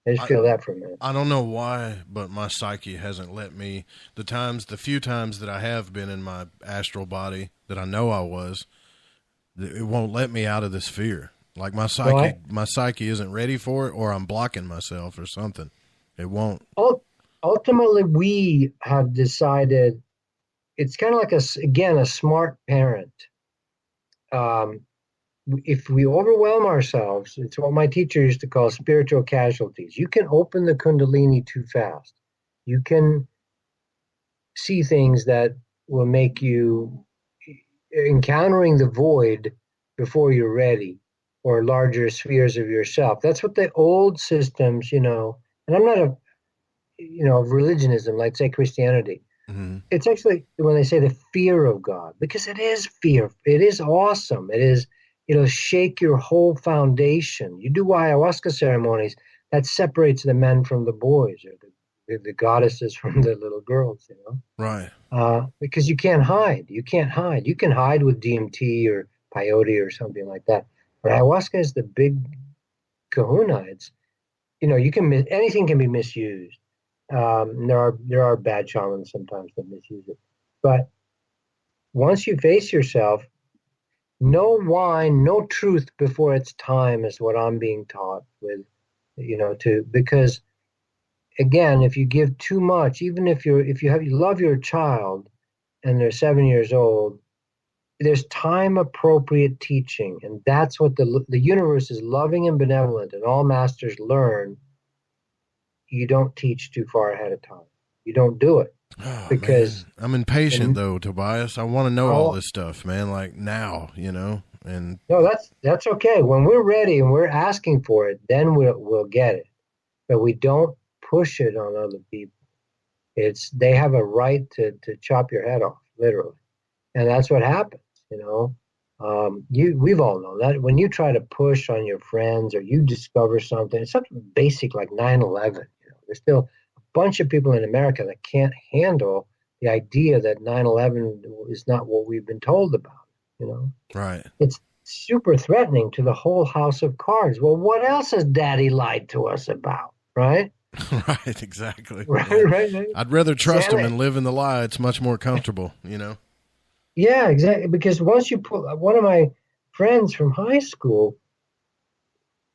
I just feel that for a minute. I don't know why, but my psyche hasn't let me. The few times that I have been in my astral body that I know I was, it won't let me out of this fear. Like my psyche isn't ready for it, or I'm blocking myself or something. It won't. Ultimately, we have decided it's kind of like a smart parent. If we overwhelm ourselves, it's what my teacher used to call spiritual casualties. You can open the Kundalini too fast. You can see things that will make you encountering the void before you're ready, or larger spheres of yourself. That's what the old systems, and I'm not of religionism, like say Christianity. Mm-hmm. It's actually when they say the fear of God, because it is fear. It is awesome. It is, it'll shake your whole foundation. You do ayahuasca ceremonies, that separates the men from the boys, or the goddesses from the little girls, Right. Because you can't hide. You can't hide. You can hide with DMT or peyote or something like that. But ayahuasca is the big kahuna. It's, anything can be misused. There are bad shamans sometimes that misuse it. But once you face yourself, no wine, no truth before its time is what I'm being taught with, because again, if you give too much, even if you love your child and they're 7 years old, there's time appropriate teaching, and that's what the universe is loving and benevolent, and all masters learn. You don't teach too far ahead of time. You don't do it. Because man. I'm impatient though, Tobias. I want to know all this stuff, man, like now, and no, that's okay. When we're ready and we're asking for it, then we'll get it. But we don't push it on other people. They have a right to chop your head off, literally. And that's what happens, we've all known that when you try to push on your friends or you discover something, it's something basic like 9/11. There's still a bunch of people in America that can't handle the idea that 9/11 is not what we've been told about, Right. It's super threatening to the whole house of cards. Well, what else has Daddy lied to us about, right? Right, exactly. Right, yeah. right. I'd rather trust him and live in the lie. It's much more comfortable, Yeah, exactly. Because once you put one of my friends from high school,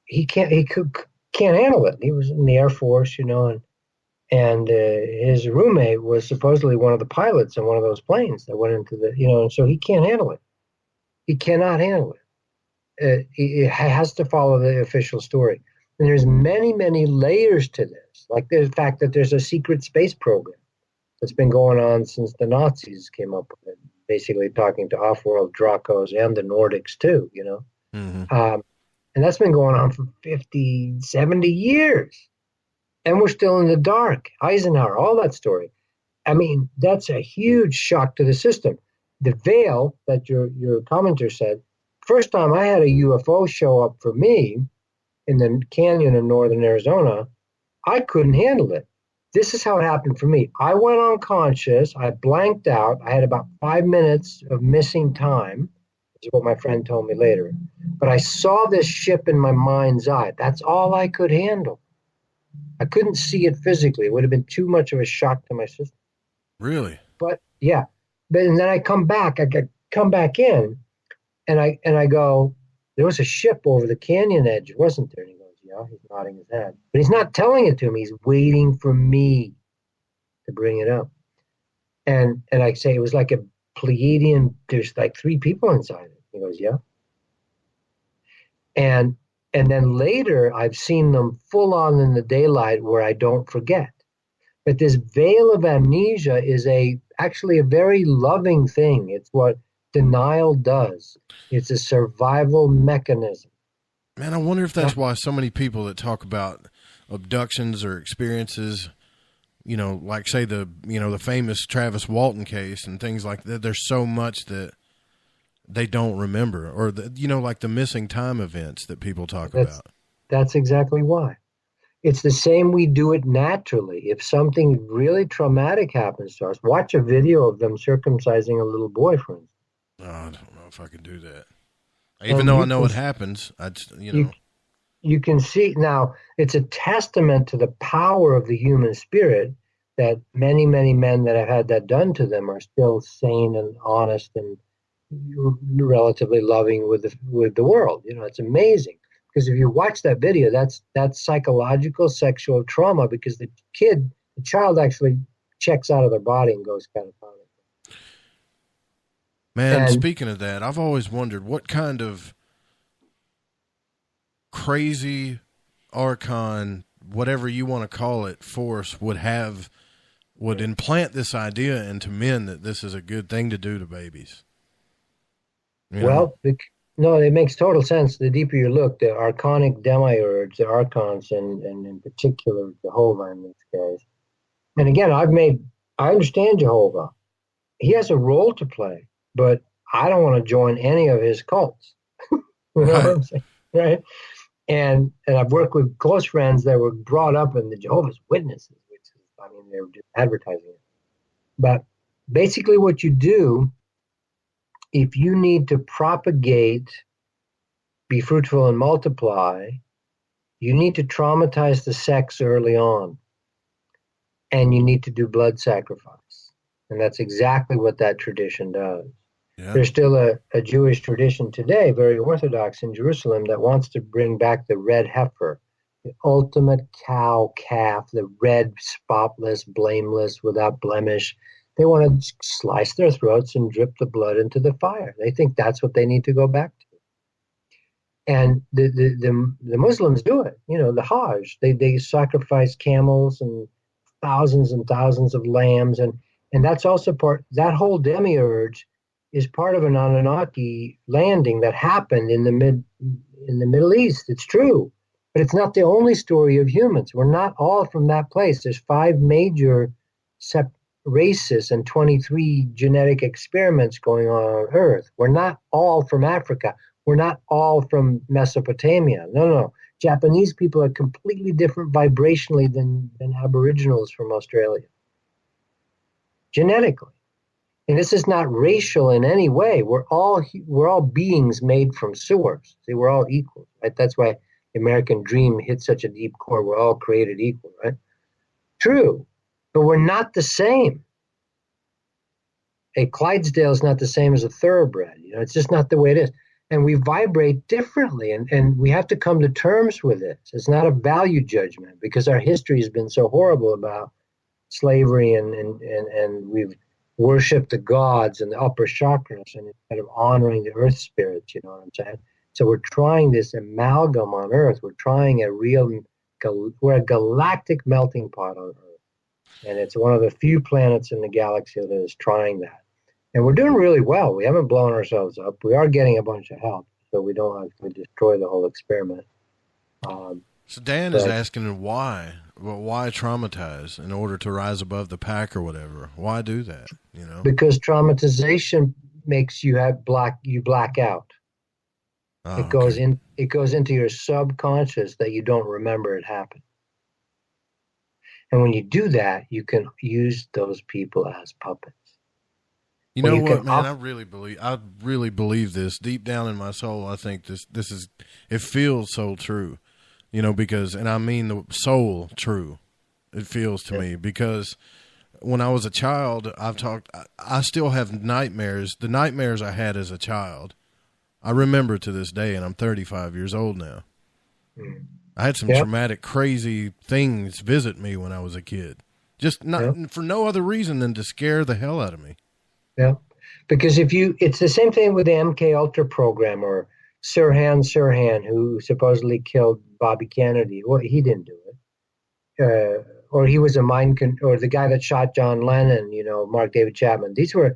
he can't handle it. He was in the Air Force, and his roommate was supposedly one of the pilots in one of those planes that went into the, and so he can't handle it. He cannot handle it. It has to follow the official story. And there's many, many layers to this, like the fact that there's a secret space program that's been going on since the Nazis came up with it, basically talking to off-world Dracos and the Nordics too, Mm-hmm. And that's been going on for 50, 70 years. And we're still in the dark. Eisenhower, all that story. I mean, that's a huge shock to the system. The veil that your commenter said, first time I had a UFO show up for me, in the canyon of northern Arizona, I couldn't handle it. This is how it happened for me. I went unconscious. I blanked out. I had about 5 minutes of missing time, which is what my friend told me later. But I saw this ship in my mind's eye. That's all I could handle. I couldn't see it physically. It would have been too much of a shock to my system. Really? But yeah. And then I come back in, and I go, there was a ship over the canyon edge, wasn't there? And he goes, yeah, he's nodding his head. But he's not telling it to me. He's waiting for me to bring it up. And I say, it was like a Pleiadian, there's like 3 people inside it. He goes, yeah. And then later, I've seen them full on in the daylight where I don't forget. But this veil of amnesia is actually a very loving thing. It's what denial does. It's a survival mechanism. Man, I wonder if that's why so many people that talk about abductions or experiences, like say the famous Travis Walton case and things like that, there's so much that they don't remember, or like the missing time events that people talk about. That's exactly why. It's the same. We do it naturally. If something really traumatic happens to us, watch a video of them circumcising a little boy, for instance. Oh, I don't know if I can do that. Even though I know it happens, You can see now. It's a testament to the power of the human spirit that many, many men that have had that done to them are still sane and honest and relatively loving with the world. It's amazing. Because if you watch that video, that's psychological sexual trauma, because the child actually checks out of their body and goes catatonic. Man, speaking of that, I've always wondered what kind of crazy archon, whatever you want to call it, force would implant this idea into men that this is a good thing to do to babies. Well, no, it makes total sense. The deeper you look, the archonic demiurge, the archons, and in particular Jehovah in this case. And again, I understand Jehovah. He has a role to play, but I don't want to join any of his cults. You know what I'm saying? Right? And I've worked with close friends that were brought up in the Jehovah's Witnesses, which is, they were just advertising it. But basically what you do, if you need to propagate, be fruitful and multiply, you need to traumatize the sex early on. And you need to do blood sacrifice. And that's exactly what that tradition does. Yeah. There's still a Jewish tradition today, very orthodox in Jerusalem, that wants to bring back the red heifer, the ultimate cow calf, the red, spotless, blameless, without blemish. They want to slice their throats and drip the blood into the fire. They think that's what they need to go back to. And the Muslims do it. The Hajj, they sacrifice camels and thousands of lambs, and that's also that whole demiurge is part of an Anunnaki landing that happened in the Middle East. It's true, but it's not the only story of humans. We're not all from that place. There's 5 major races and 23 genetic experiments going on Earth. We're not all from Africa. We're not all from Mesopotamia. No. Japanese people are completely different vibrationally than Aboriginals from Australia. Genetically. And this is not racial in any way. We're all beings made from source. See, we're all equal, right? That's why the American dream hits such a deep core. We're all created equal, right? True. But we're not the same. A Clydesdale is not the same as a thoroughbred. It's just not the way it is. And we vibrate differently, and we have to come to terms with it. It's not a value judgment, because our history has been so horrible about slavery, and we've worshipped the gods and the upper chakras, and instead of honoring the earth spirits, you know what I'm saying? So we're trying this amalgam on Earth. We're trying we're a galactic melting pot on Earth. And it's one of the few planets in the galaxy that is trying that. And we're doing really well. We haven't blown ourselves up. We are getting a bunch of help, so we don't actually destroy the whole experiment. So Dan is asking why? Well, why traumatize in order to rise above the pack or whatever? Why do that? Because traumatization makes you black out. Oh, It goes in. It goes into your subconscious that you don't remember it happened. And when you do that, you can use those people as puppets. You know what, man? I really believe this deep down in my soul. I think this is, it feels so true, you know, because, and I mean the soul true. It feels to me because when I was a child, I still have nightmares. The nightmares I had as a child, I remember to this day, and I'm 35 years old now. I had some traumatic, crazy things visit me when I was a kid. Just not for no other reason than to scare the hell out of me. Yeah, because it's the same thing with the MK Ultra program or Sirhan, who supposedly killed Bobby Kennedy. Well, he didn't do it. Or he was or the guy that shot John Lennon, you know, Mark David Chapman. These were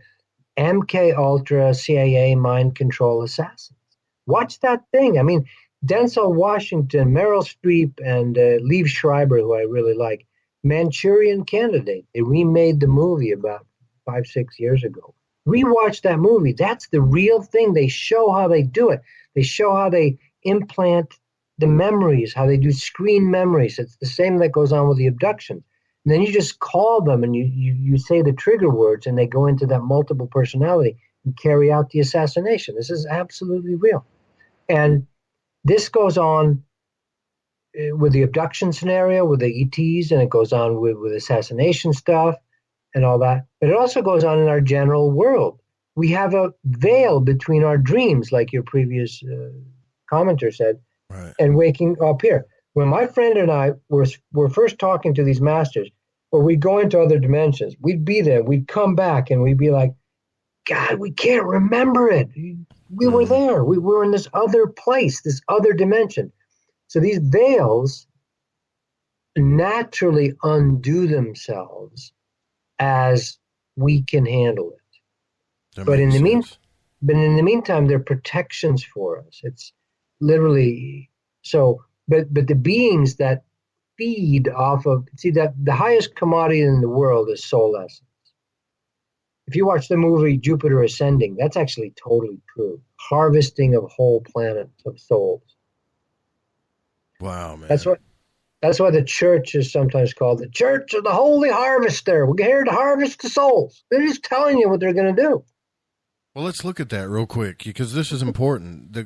MK Ultra CIA mind control assassins. Watch that thing. I mean, Denzel Washington, Meryl Streep, and Liev Schreiber, who I really like, Manchurian Candidate. They remade the movie about 5-6 years ago. Rewatch that movie. That's the real thing. They show how they do it. They show how they implant the memories, how they do screen memories. It's the same that goes on with the abduction. And then you just call them and you say the trigger words and they go into that multiple personality and carry out the assassination. This is absolutely real. And this goes on with the abduction scenario, with the ETs, and it goes on with assassination stuff and all that. But it also goes on in our general world. We have a veil between our dreams, like your previous commenter said, and waking up here. When my friend and I were first talking to these masters, or we'd go into other dimensions, we'd be there, we'd come back, and we'd be like, God, we can't remember it. We were there. We were in this other place, this other dimension. So these veils naturally undo themselves as we can handle it. But in the meantime, they're protections for us. It's literally so. But the beings that feed off of that the highest commodity in the world is soul essence. If you watch the movie Jupiter Ascending, that's actually totally true. Harvesting of whole planets of souls. Wow, man. That's why the church is sometimes called the Church of the Holy Harvester. We're here to harvest the souls. They're just telling you what they're going to do. Well, let's look at that real quick because this is important.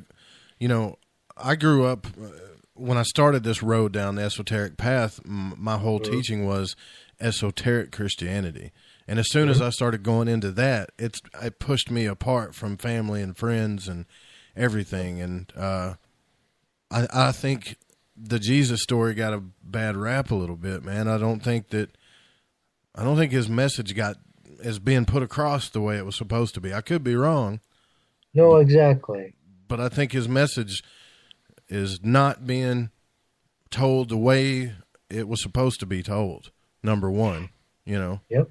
I grew up when I started this road down the esoteric path. My whole teaching was esoteric Christianity, and as soon as I started going into that, it pushed me apart from family and friends and everything. And I think the Jesus story got a bad rap a little bit, man. I don't think his message is being put across the way it was supposed to be. I could be wrong. No, exactly. But I think his message is not being told the way it was supposed to be told. Number one, you know. Yep.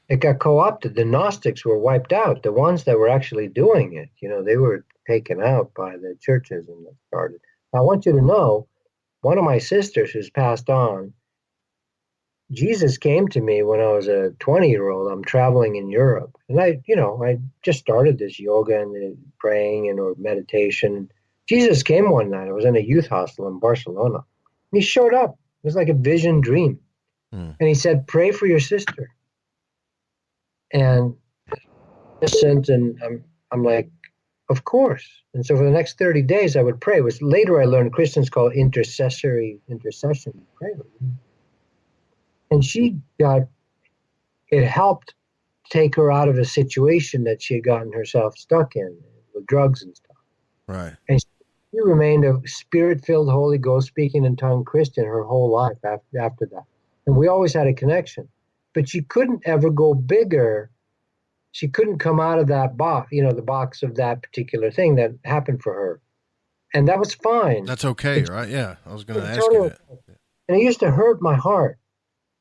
It got co-opted. The Gnostics were wiped out. The ones that were actually doing it, they were taken out by the churches and started. I want you to know, one of my sisters who's passed on, Jesus came to me when I was a 20-year-old. I'm traveling in Europe. And I just started this yoga and praying or meditation. Jesus came one night. I was in a youth hostel in Barcelona. And he showed up. It was like a vision dream. And he said, pray for your sister. And I'm like, of course. And so for the next 30 days, I would pray. It was later I learned Christians call it intercession prayer. And it helped take her out of a situation that she had gotten herself stuck in with drugs and stuff. Right. And she remained a spirit-filled, Holy Ghost speaking in tongue Christian her whole life after that. And we always had a connection. But she couldn't ever go bigger. She couldn't come out of that box, the box of that particular thing that happened for her. And that was fine. That's okay, right? Yeah, I was going to ask you that. And it used to hurt my heart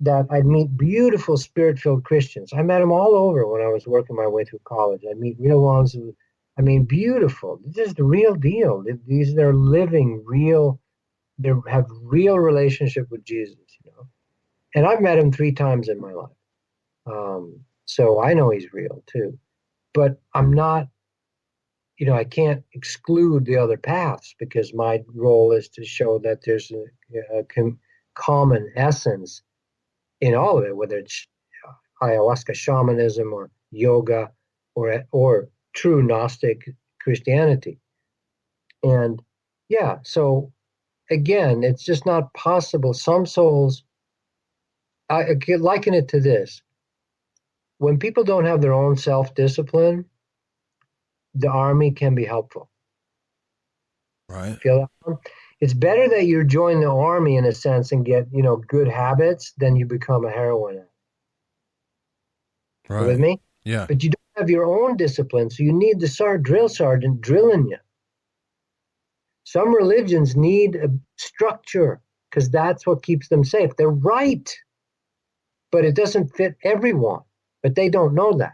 that I'd meet beautiful spirit-filled Christians. I met them all over when I was working my way through college. I'd meet real ones beautiful. This is the real deal. They're living real, they have real relationship with Jesus, And I've met him 3 times in my life. So I know he's real too. But I'm not, I can't exclude the other paths because my role is to show that there's a common essence in all of it, whether it's ayahuasca shamanism or yoga or true Gnostic Christianity. And yeah, so again, it's just not possible. Some souls, I could liken it to this. When people don't have their own self-discipline, the army can be helpful. Right. Feel that one? It's better that you join the army in a sense and get, good habits than you become a heroin addict. Right. With me? Yeah. But you don't have your own discipline, so you need the drill sergeant drilling you. Some religions need a structure because that's what keeps them safe. They're right, but it doesn't fit everyone. But they don't know that.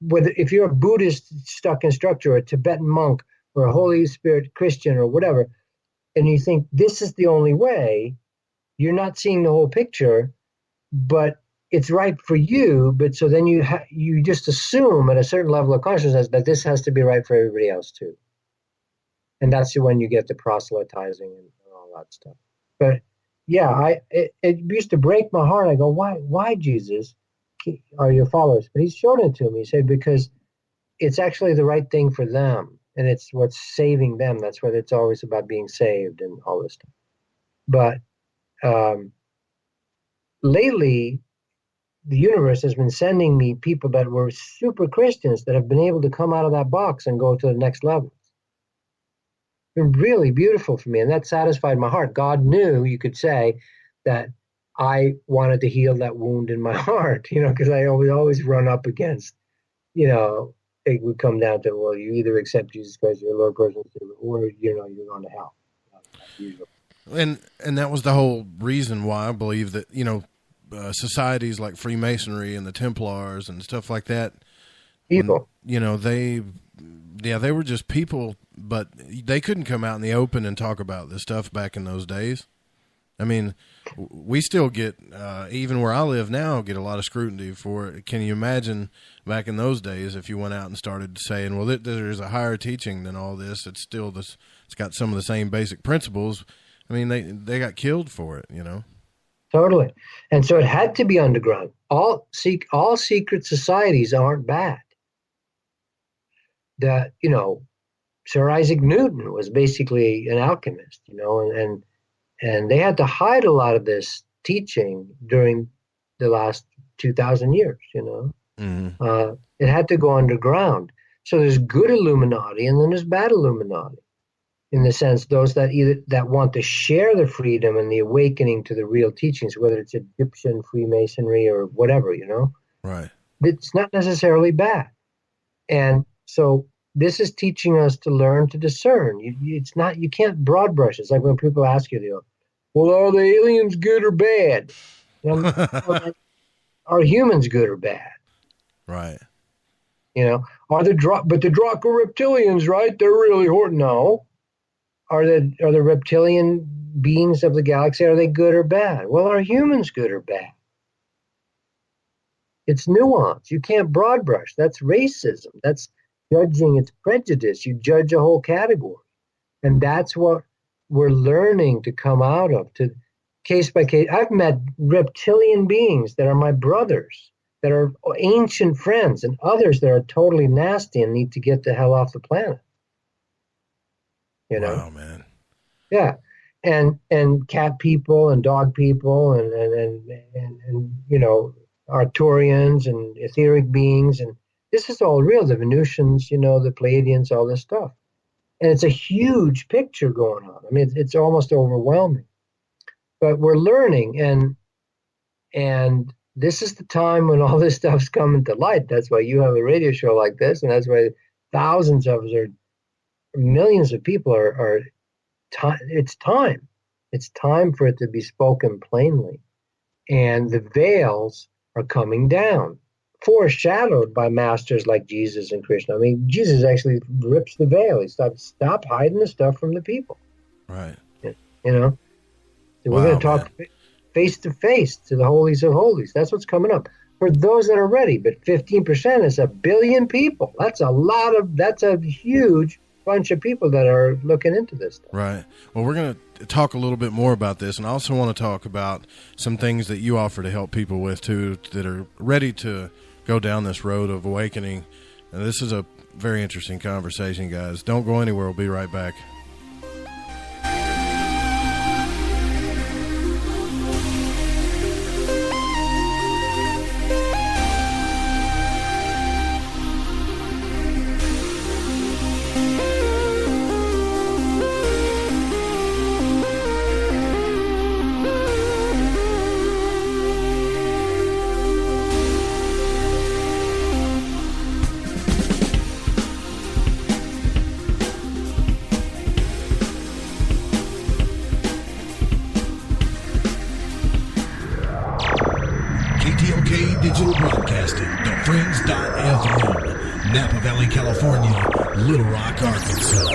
If you're a Buddhist stuck in structure, or a Tibetan monk, or a Holy Spirit Christian, or whatever, and you think this is the only way, you're not seeing the whole picture, but it's right for you. But so then you just assume at a certain level of consciousness that this has to be right for everybody else too. And that's when you get the proselytizing and all that stuff. But yeah, it used to break my heart. I go, why Jesus are your followers? But he showed it to me. He said, because it's actually the right thing for them. And it's what's saving them. That's what it's always about, being saved and all this stuff. But lately, the universe has been sending me people that were super Christians that have been able to come out of that box and go to the next level. It's been really beautiful for me, and that satisfied my heart. God knew, you could say, that I wanted to heal that wound in my heart, because I always run up against, it would come down to, well, you either accept Jesus Christ as your Lord, personal Savior, or you're going to hell. Usually. And that was the whole reason why I believe that societies like Freemasonry and the Templars and stuff like that, people, they were just people, but they couldn't come out in the open and talk about this stuff back in those days. I mean, we still get, even where I live now, get a lot of scrutiny for it. Can you imagine back in those days if you went out and started saying, well, there's a higher teaching than all this. It's still this. It's got some of the same basic principles. I mean, they got killed for it, Totally. And so it had to be underground. All secret societies aren't bad. That, Sir Isaac Newton was basically an alchemist, and they had to hide a lot of this teaching during the last 2,000 years, Mm-hmm. It had to go underground. So there's good Illuminati and then there's bad Illuminati, in the sense those that want to share the freedom and the awakening to the real teachings, whether it's Egyptian Freemasonry or whatever, Right. It's not necessarily bad. And so this is teaching us to learn to discern. You can't broad brush. It's like when people ask you, well, are the aliens good or bad? Are humans good or bad? Right. But the Draco reptilians, right? They're really horrible. No. Are the reptilian beings of the galaxy, are they good or bad? Well, are humans good or bad? It's nuance. You can't broad brush. That's racism. That's judging. It's prejudice. You judge a whole category. And that's what we're learning to come out of, to case by case. I've met reptilian beings that are my brothers, that are ancient friends, and others that are totally nasty and need to get the hell off the planet. Wow, man. Yeah. And cat people and dog people and Arcturians and etheric beings. And this is all real. The Venusians, the Pleiadians, all this stuff. And it's a huge picture going on. I mean, it's almost overwhelming. But we're learning, and this is the time when all this stuff's coming to light. That's why you have a radio show like this, and that's why thousands of us millions of people are it's time. It's time for it to be spoken plainly. And the veils are coming down, foreshadowed by masters like Jesus and Krishna. I mean, Jesus actually rips the veil. He stop hiding the stuff from the people. Right. So we're going to talk face to face to the holies of holies. That's what's coming up. for those that are ready. But 15% is 1 billion people. That's a huge bunch of people that are looking into this stuff. Right. Well, we're going to talk a little bit more about this, and I also want to talk about some things that you offer to help people with, too, that are ready to go down this road of awakening. And this is a very interesting conversation, guys. Don't go anywhere. We'll be right back. Digital Broadcasting, thefriends.fm, Napa Valley, California, Little Rock, Arkansas.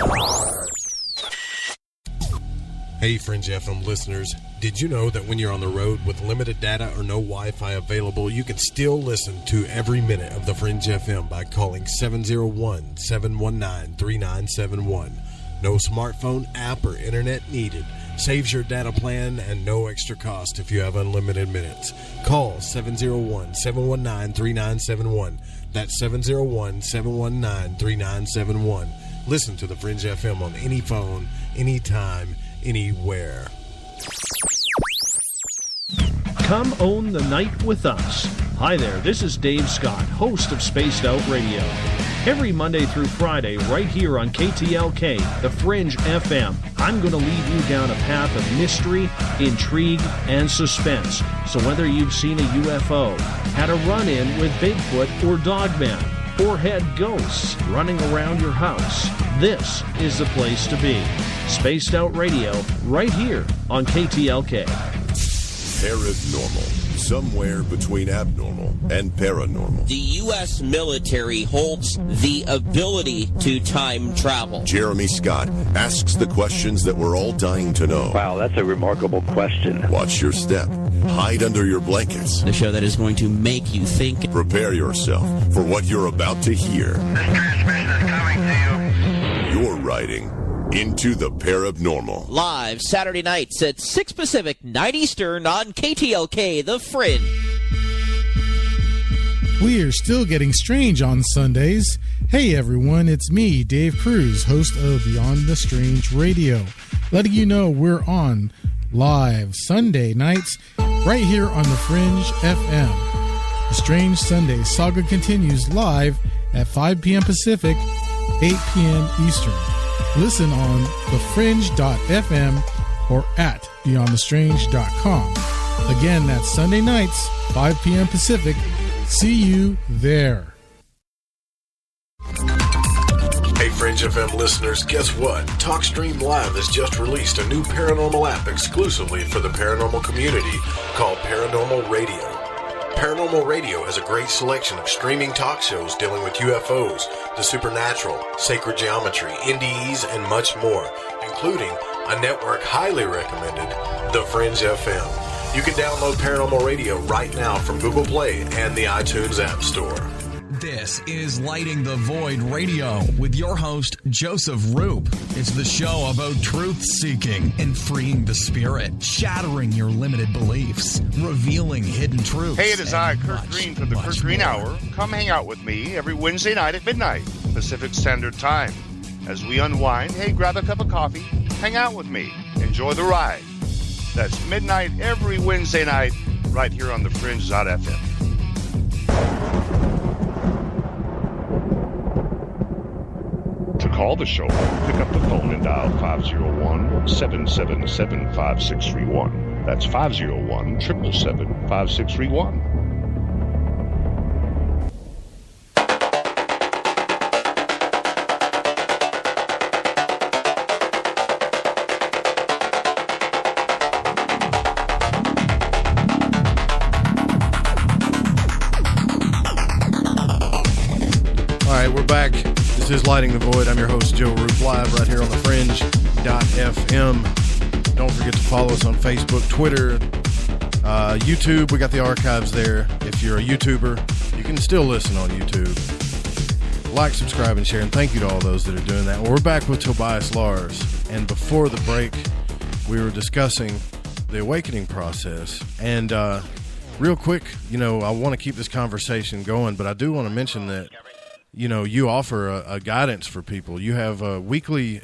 Hey, Fringe FM listeners, did you know that when you're on the road with limited data or no Wi-Fi available, you can still listen to every minute of the Fringe FM by calling 701-719-3971. No smartphone, app, or internet needed. Saves your data plan and no extra cost if you have unlimited minutes. Call 701-719-3971. That's 701-719-3971. Listen to the Fringe FM on any phone, anytime, anywhere. Come own the night with us. Hi there, this is Dave Scott, host of Spaced Out Radio. Every Monday through Friday, right here on KTLK, the Fringe FM, I'm going to lead you down a path of mystery, intrigue, and suspense. So whether you've seen a UFO, had a run-in with Bigfoot or Dogman, or had ghosts running around your house, this is the place to be. Spaced Out Radio, right here on KTLK. Paranormal. Somewhere between abnormal and paranormal. The U.S. military holds the ability to time travel. Jeremy Scott asks the questions that we're all dying to know. Wow, that's a remarkable question. Watch your step. Hide under your blankets. The show that is going to make you think. Prepare yourself for what you're about to hear. This transmission is coming to you. You're riding into the Paranormal. Live Saturday nights at 6 Pacific, 9 Eastern on KTLK, The Fringe. We're still getting strange on Sundays. Hey everyone, it's me, Dave Cruz, host of Beyond the Strange Radio, letting you know we're on live Sunday nights right here on The Fringe FM. The Strange Sunday saga continues live at 5 p.m. Pacific, 8 p.m. Eastern. Listen on thefringe.fm or at beyondthestrange.com. Again, that's Sunday nights, 5 p.m. Pacific. See you there. Hey, Fringe FM listeners, guess what? TalkStream Live has just released a new paranormal app exclusively for the paranormal community called Paranormal Radio. Paranormal Radio has a great selection of streaming talk shows dealing with UFOs, the supernatural, sacred geometry, NDEs, and much more, including a network highly recommended, The Fringe FM. You can download Paranormal Radio right now from Google Play and the iTunes App Store. This is Lighting the Void Radio with your host, Joseph Roop. It's the show about truth-seeking and freeing the spirit, shattering your limited beliefs, revealing hidden truths. Hey, it is I, Kurt Green from the Kurt Green Hour. Come hang out with me every Wednesday night at midnight, Pacific Standard Time. As we unwind, hey, grab a cup of coffee, hang out with me, enjoy the ride. That's midnight every Wednesday night right here on the Fringe.fm. To call the show, pick up the phone and dial 501-777-5631. That's 501-777-5631. All right, we're back. This is Lighting the Void. I'm your host, Joe Roop, live right here on the Fringe.fm. Don't forget to follow us on Facebook, Twitter, YouTube, we got the archives there. If you're a YouTuber, you can still listen on YouTube. Like, subscribe, and share, and thank you to all those that are doing that. Well, we're back with Tobias Lars, and before the break, we were discussing the awakening process. And real quick, I want to keep this conversation going, but I do want to mention that, you offer a guidance for people. You have a weekly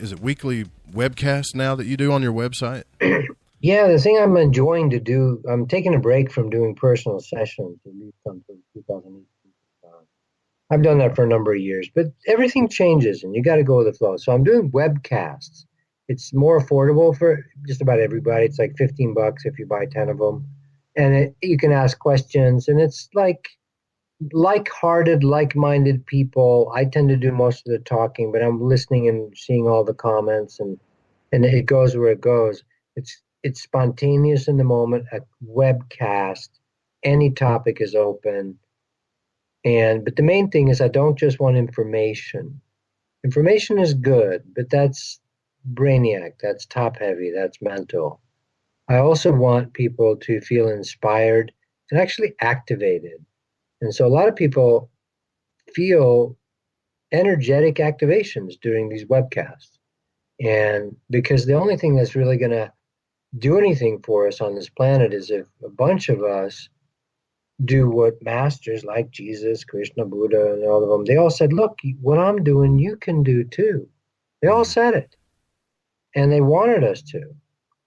webcast now that you do on your website? Yeah, the thing I'm enjoying to do, I'm taking a break from doing personal sessions, at least until 2018. I've done that for a number of years, but everything changes and you got to go with the flow. So I'm doing webcasts. It's more affordable for just about everybody. It's like $15 if you buy 10 of them. And you can ask questions, and it's like like-hearted, like-minded people. I tend to do most of the talking, but I'm listening and seeing all the comments, and it goes where it goes. It's spontaneous in the moment, a webcast. Any topic is open. But the main thing is I don't just want information. Information is good, but that's brainiac, that's top-heavy, that's mental. I also want people to feel inspired and actually activated. And so a lot of people feel energetic activations during these webcasts. And because the only thing that's really going to do anything for us on this planet is if a bunch of us do what masters like Jesus, Krishna, Buddha, and all of them, they all said, look, what I'm doing, you can do too. They all said it. And they wanted us to.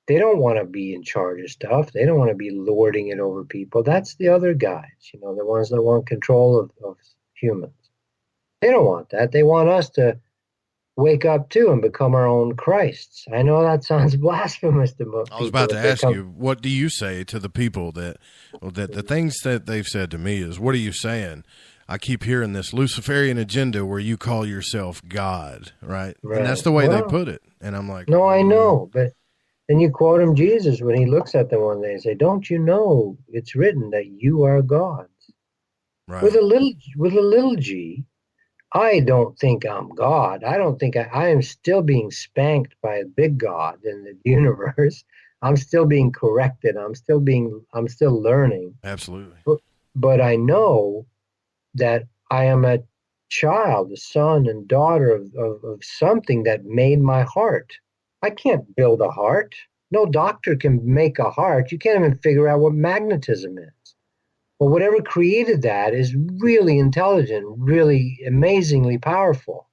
They don't want to be in charge of stuff. They don't want to be lording it over people. That's the other guys, the ones that want control of humans. They don't want that. They want us to wake up too and become our own Christs. I know that sounds blasphemous to most people. I was about to ask you, what do you say to the people that the things that they've said to me is, what are you saying? I keep hearing this Luciferian agenda where you call yourself God, right? And that's the way they put it. And I'm like, no, I know, but then you quote him Jesus when he looks at them one day and say, don't you know it's written that you are gods? Right. With a little g. I don't think I'm God. I don't think I am still being spanked by a big God in the universe. I'm still being corrected. I'm still learning. Absolutely. But I know that I am a child, a son and daughter of something that made my heart. I can't build a heart. No doctor can make a heart. You can't even figure out what magnetism is. But whatever created that is really intelligent, really amazingly powerful.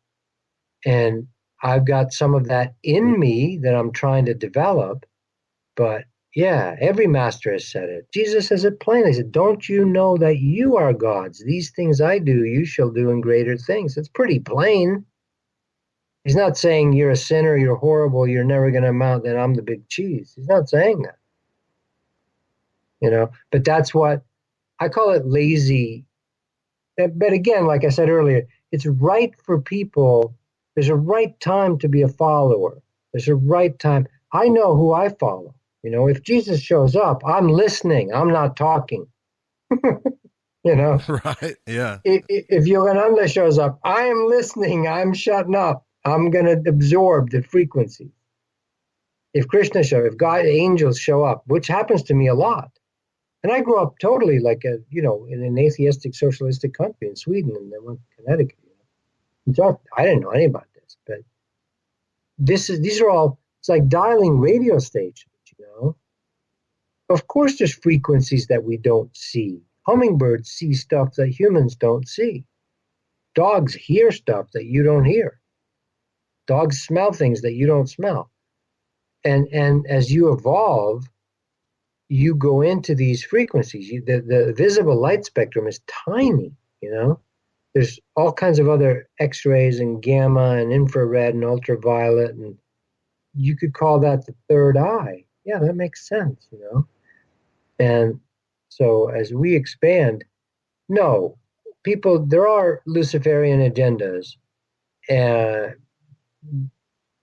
And I've got some of that in me that I'm trying to develop. But yeah, every master has said it. Jesus says it plainly. He said, don't you know that you are gods? These things I do, you shall do in greater things. It's pretty plain. He's not saying you're a sinner, you're horrible, you're never going to amount, and I'm the big cheese. He's not saying that. But that's what I call it lazy. But again, like I said earlier, it's right for people. There's a right time to be a follower. There's a right time. I know who I follow. If Jesus shows up, I'm listening. I'm not talking. Right, yeah. If Yogananda shows up, I am listening. I'm shutting up. I'm going to absorb the frequency. If Krishna shows up, if God, angels show up, which happens to me a lot. And I grew up totally like in an atheistic, socialistic country in Sweden, and then went to Connecticut. I didn't know any about this, but these are all, it's like dialing radio stations, Of course there's frequencies that we don't see. Hummingbirds see stuff that humans don't see. Dogs hear stuff that you don't hear. Dogs smell things that you don't smell. And as you evolve, you go into these frequencies. The visible light spectrum is tiny, There's all kinds of other X-rays and gamma and infrared and ultraviolet, and you could call that the third eye. Yeah, that makes sense, And so as we expand, no, people, there are Luciferian agendas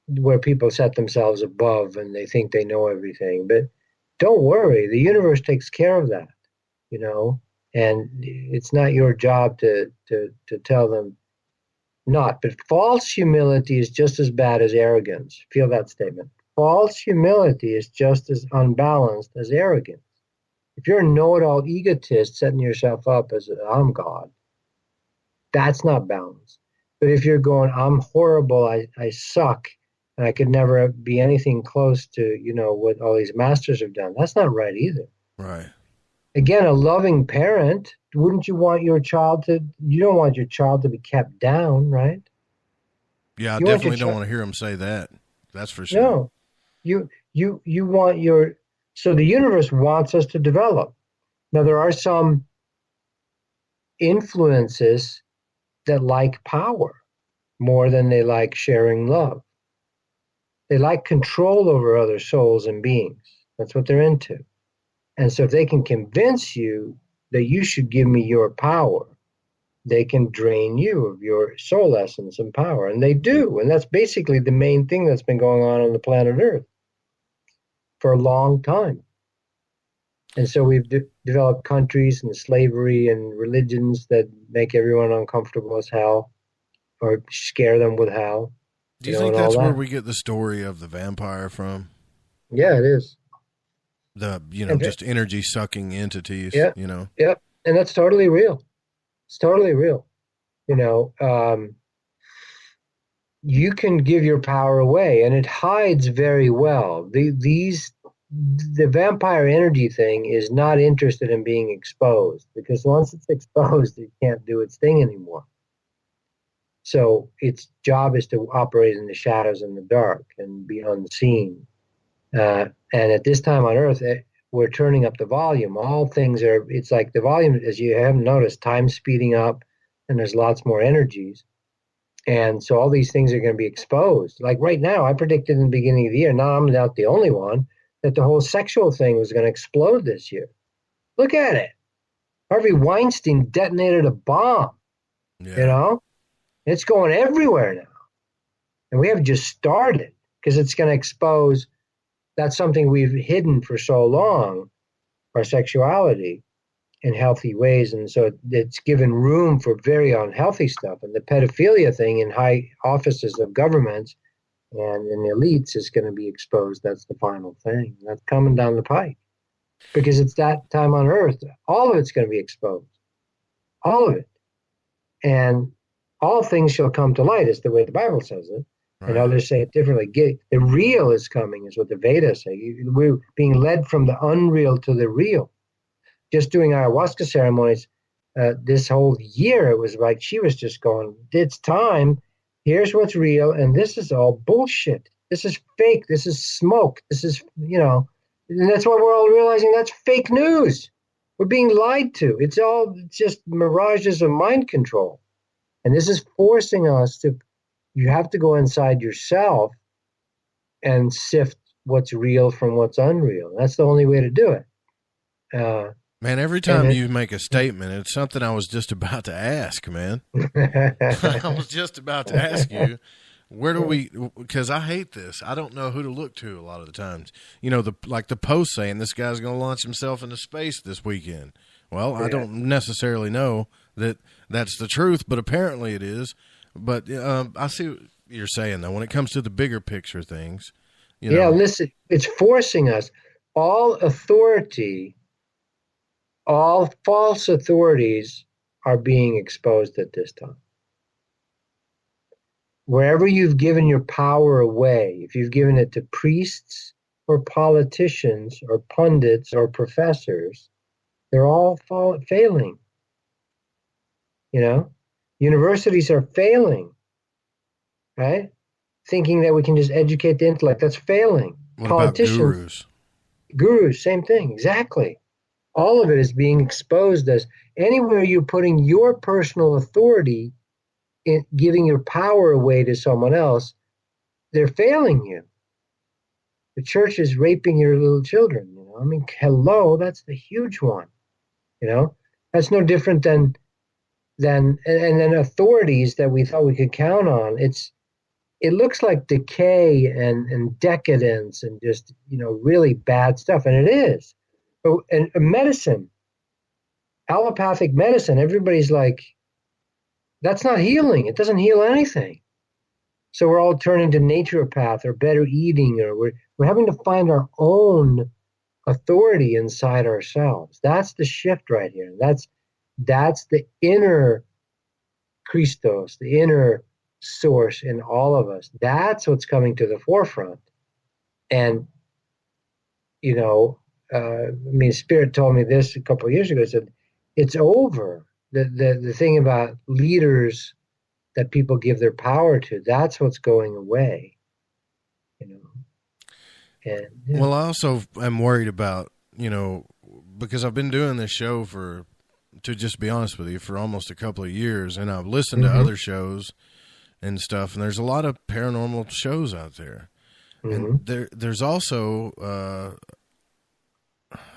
where people set themselves above and they think they know everything. But don't worry, the universe takes care of that, and it's not your job to tell them not. But false humility is just as bad as arrogance. Feel that statement. False humility is just as unbalanced as arrogance. If you're a know-it-all egotist setting yourself up as I'm God, that's not balanced. But if you're going, I'm horrible, I suck, and I could never be anything close to, what all these masters have done, that's not right either. Right. Again, a loving parent, wouldn't you want you don't want your child to be kept down, right? Yeah, I definitely don't want to hear him say that. That's for sure. No, you want so the universe wants us to develop. Now, there are some influences that like power more than they like sharing love. They like control over other souls and beings. That's what they're into. And so if they can convince you that you should give me your power, they can drain you of your soul essence and power. And they do. And that's basically the main thing that's been going on the planet Earth for a long time. And so we've developed countries and slavery and religions that make everyone uncomfortable as hell or scare them with hell. Do you think that's where we get the story of the vampire from? Yeah, it is. Just energy sucking entities, Yeah. Yeah. And that's totally real. It's totally real. You can give your power away and it hides very well. The vampire energy thing is not interested in being exposed because once it's exposed, it can't do its thing anymore. So its job is to operate in the shadows and the dark and be unseen. And at this time on Earth, we're turning up the volume. It's like the volume, as you haven't noticed, time's speeding up and there's lots more energies. And so all these things are going to be exposed. Like right now, I predicted in the beginning of the year, now I'm not the only one, that the whole sexual thing was going to explode this year. Look at it. Harvey Weinstein detonated a bomb. Yeah. It's going everywhere now. And we have just started because it's going to expose. That's something we've hidden for so long, our sexuality in healthy ways. And so it's given room for very unhealthy stuff. And the pedophilia thing in high offices of governments and in the elites is going to be exposed. That's the final thing. That's coming down the pike because it's that time on Earth. All of it's going to be exposed. All of it. And all things shall come to light is the way the Bible says it. Right. And others say it differently. The real is coming is what the Vedas say. We're being led from the unreal to the real. Just doing ayahuasca ceremonies this whole year, it was like she was just going, it's time. Here's what's real. And this is all bullshit. This is fake. This is smoke. This is, and that's why we're all realizing that's fake news. We're being lied to. It's just mirages of mind control. And this is forcing us you have to go inside yourself and sift what's real from what's unreal. That's the only way to do it. Man, every time you make a statement, it's something I was just about to ask, man. I was just about to ask you, because I hate this. I don't know who to look to a lot of the times. The post saying this guy's going to launch himself into space this weekend. Well, I don't necessarily know that that's the truth, but apparently it is. But I see what you're saying, though, when it comes to the bigger picture things. Yeah, listen, it's forcing us. All authority, all false authorities are being exposed at this time. Wherever you've given your power away, if you've given it to priests or politicians or pundits or professors, they're all failing. Universities are failing, right? Thinking that we can just educate the intellect. That's failing. What Politicians, about gurus? Gurus, same thing, exactly. All of it is being exposed as anywhere you're putting your personal authority in giving your power away to someone else, they're failing you. The church is raping your little children. Hello, that's the huge one. That's no different than and then authorities that we thought we could count on. It looks like decay and decadence and just really bad stuff, and it is. And medicine, allopathic medicine, everybody's like, that's not healing. It doesn't heal anything. So we're all turning to naturopath or better eating, or we're having to find our own authority inside ourselves. That's the shift right here. That's the inner Christos, the inner source in all of us. That's what's coming to the forefront. And, Spirit told me this a couple of years ago. It said, it's over. The thing about leaders that people give their power to, that's what's going away. And, yeah. Well, I also am worried about, because I've been doing this show to just be honest with you, for almost a couple of years, and I've listened to other shows and stuff, and there's a lot of paranormal shows out there. And there's also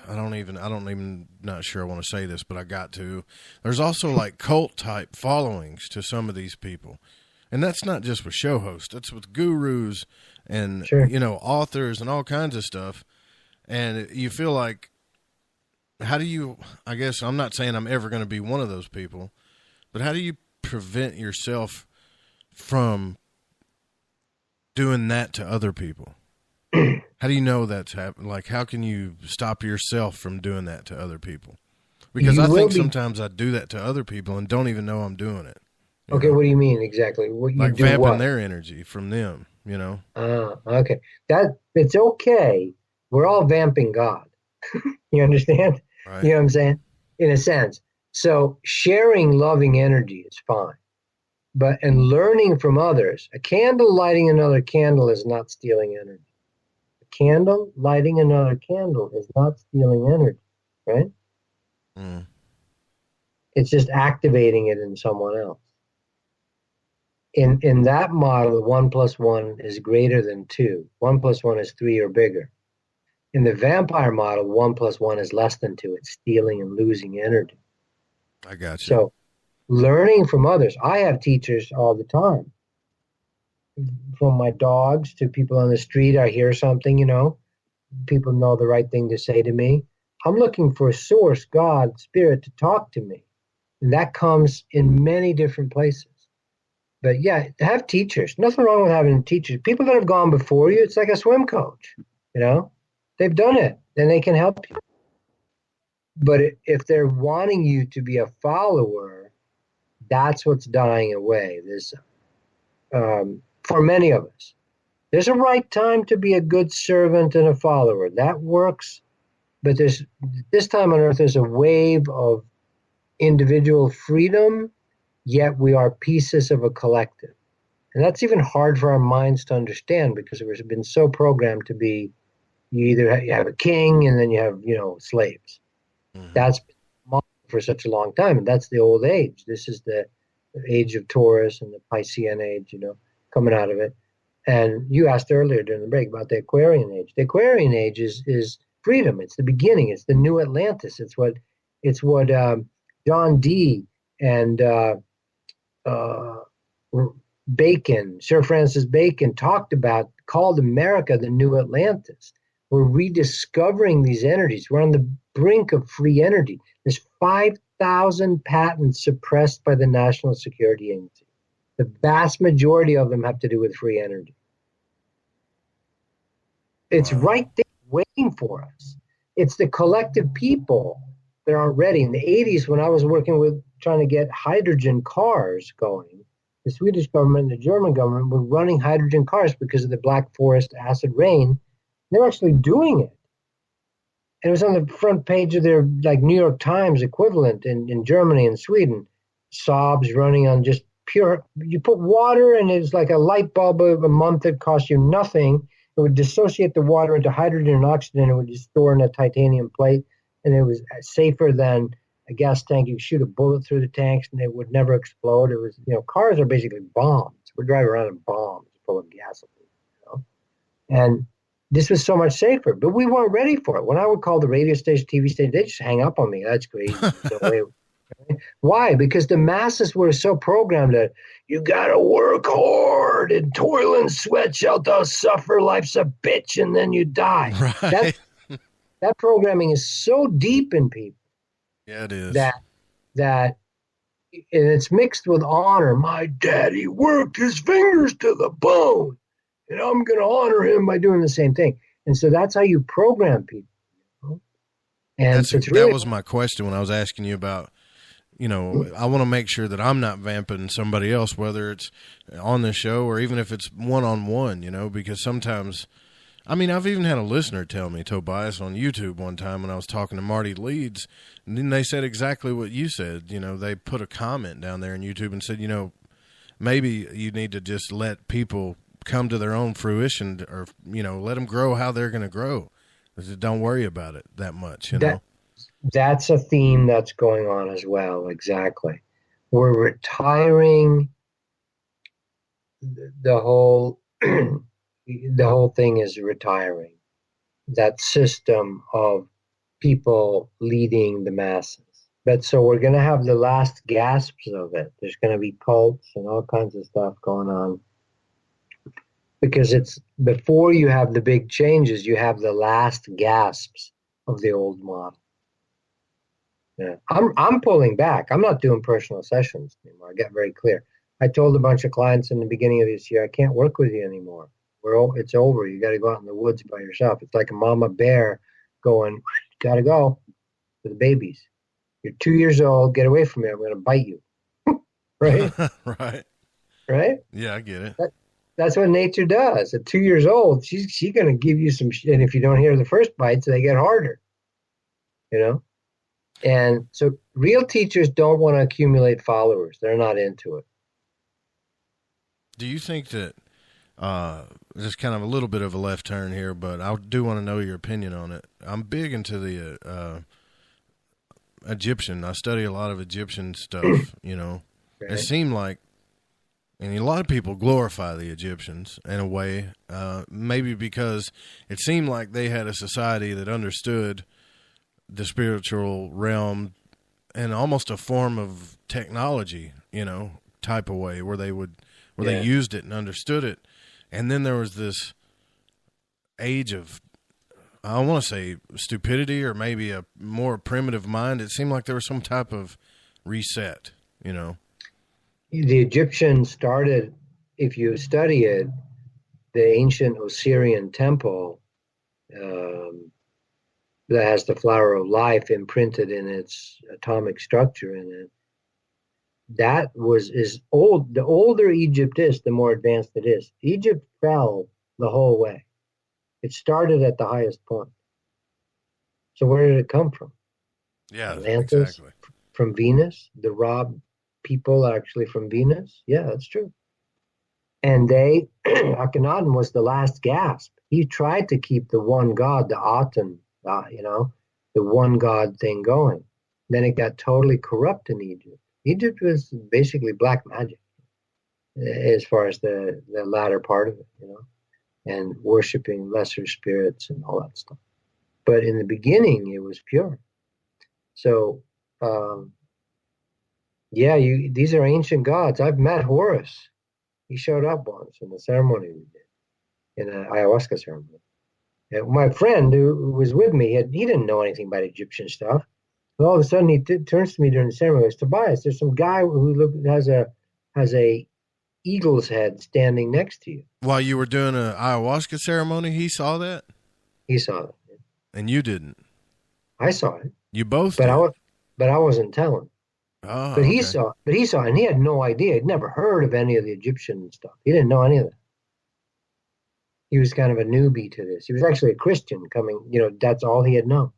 I don't even not sure I want to say this, but I got to. There's also like cult type followings to some of these people. And that's not just with show hosts, that's with gurus and authors and all kinds of stuff. And you feel like, how do you, I guess I'm not saying I'm ever going to be one of those people, but how do you prevent yourself from doing that to other people? How do you know that's happening? Like, how can you stop yourself from doing that to other people? Because I think sometimes I do that to other people and don't even know I'm doing it. Okay, what do you mean exactly? What you like do? Vamping What? their energy from them, Okay. It's okay. We're all vamping God. You understand? Right. You know what I'm saying? In a sense. So sharing loving energy is fine. And learning from others, a candle lighting another candle is not stealing energy. A candle lighting another candle is not stealing energy, right? Mm. It's just activating it in someone else. In that model, 1 + 1 is greater than 2. 1 + 1 is 3 or bigger. In the vampire model, 1 + 1 is less than 2. It's stealing and losing energy. I got you. So learning from others. I have teachers all the time. From my dogs to people on the street, I hear something, people know the right thing to say to me. I'm looking for a source, God, spirit, to talk to me. And that comes in many different places. But yeah, have teachers. Nothing wrong with having teachers. People that have gone before you, it's like a swim coach, They've done it, and they can help you. But if they're wanting you to be a follower, that's what's dying away. There's, for many of us, there's a right time to be a good servant and a follower. That works. But this time on earth, there's a wave of individual freedom, yet we are pieces of a collective. And that's even hard for our minds to understand because we've been so programmed to be, you have a king and then you have, slaves. Mm-hmm. That's been for such a long time. And that's the old age. This is the age of Taurus and the Piscean age, coming out of it. And you asked earlier during the break about the Aquarian age. The Aquarian age is freedom. It's the beginning. It's the new Atlantis. It's what John Dee and Bacon, Sir Francis Bacon talked about, called America the new Atlantis. We're rediscovering these energies. We're on the brink of free energy. There's 5,000 patents suppressed by the National Security Agency. The vast majority of them have to do with free energy. It's right there waiting for us. It's the collective people that aren't ready. In the 80s, when I was working with trying to get hydrogen cars going, the Swedish government and the German government were running hydrogen cars because of the Black Forest acid rain. They're actually doing it. And it was on the front page of their New York Times equivalent in Germany and Sweden. Saab's running on just pure, you put water and it's like a light bulb of a month that costs you nothing. It would dissociate the water into hydrogen and oxygen. It would just store in a titanium plate. And it was safer than a gas tank. You shoot a bullet through the tanks and it would never explode. It was, cars are basically bombs. We're driving around in bombs full of gasoline, And this was so much safer, but we weren't ready for it. When I would call the radio station, TV station, they just hang up on me. That's crazy. Why? Because the masses were so programmed that you got to work hard and toil and sweat, shalt thou suffer, life's a bitch, and then you die. Right. That programming is so deep in people. Yeah, it is. That and it's mixed with honor. My daddy worked his fingers to the bone, and I'm going to honor him by doing the same thing. And so that's how you program people. And so it's really, that was my question when I was asking you about, I want to make sure that I'm not vamping somebody else, whether it's on the show or even if it's one-on-one, because sometimes, I've even had a listener tell me, Tobias, on YouTube one time when I was talking to Marty Leeds, and then they said exactly what you said. They put a comment down there on YouTube and said, maybe you need to just let people come to their own fruition or, let them grow how they're going to grow. Don't worry about it that much, That's a theme that's going on as well. Exactly. We're retiring the whole the whole thing is retiring that system of people leading the masses. But so we're going to have the last gasps of it. There's going to be cults and all kinds of stuff going on. Because it's before you have the big changes, you have the last gasps of the old model. Yeah. I'm pulling back. I'm not doing personal sessions anymore. I got very clear. I told a bunch of clients in the beginning of this year, I can't work with you anymore. It's over. You got to go out in the woods by yourself. It's like a mama bear going, got to go for the babies. You're 2 years old. Get away from me. I'm going to bite you. Right? Right. Right? Yeah, I get it. That's what nature does. At 2 years old, she's going to give you some shit. And if you don't hear the first bites, they get harder. And so real teachers don't want to accumulate followers. They're not into it. Do you think that, just kind of a little bit of a left turn here, but I do want to know your opinion on it. I'm big into the Egyptian. I study a lot of Egyptian stuff, Right. It seemed like, and a lot of people glorify the Egyptians in a way, maybe because it seemed like they had a society that understood the spiritual realm and almost a form of technology, type of way where they used it and understood it. And then there was this age of, I don't want to say stupidity or maybe a more primitive mind. It seemed like there was some type of reset, The Egyptians started, if you study it, the ancient Osirian temple that has the flower of life imprinted in its atomic structure in it. That is old. The older Egypt is, the more advanced it is. Egypt fell the whole way. It started at the highest point. So where did it come from? Yeah, Atlantis, exactly. From Venus. The Ra people are actually from Venus. Yeah, that's true. And Akhenaten was the last gasp. He tried to keep the one God, the Aten, the one God thing going. Then it got totally corrupt in Egypt. Egypt was basically black magic as far as the latter part of it, and worshiping lesser spirits and all that stuff. But in the beginning, it was pure. So, these are ancient gods. I've met Horus. He showed up once in the ceremony we did, in an ayahuasca ceremony. And my friend who was with me, he didn't know anything about Egyptian stuff. And all of a sudden, he turns to me during the ceremony and goes, Tobias, there's some guy who has a eagle's head standing next to you. While you were doing an ayahuasca ceremony, he saw that? He saw it. And you didn't? I saw it. You both did? But I wasn't telling. Oh, but he saw it, and he had no idea. He'd never heard of any of the Egyptian stuff. He didn't know any of that. He was kind of a newbie to this. He was actually a Christian coming, that's all he had known.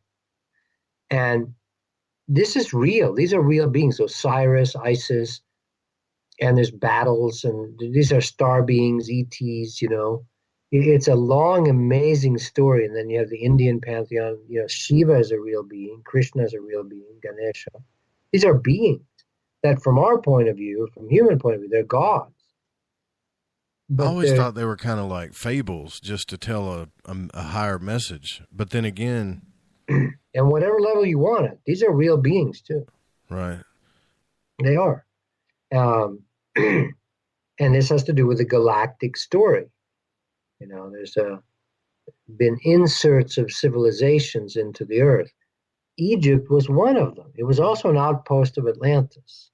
And this is real. These are real beings. Osiris, Isis, and there's battles, and these are star beings, ETs, It's a long, amazing story. And then you have the Indian pantheon. Shiva is a real being. Krishna is a real being. Ganesha. These are beings that, from our point of view, from human point of view, they're gods. But I always thought they were kind of like fables, just to tell a higher message. But then again, and whatever level you want it, these are real beings too. Right. They are. And this has to do with the galactic story. There's been inserts of civilizations into the earth. Egypt was one of them. It was also an outpost of Atlantis.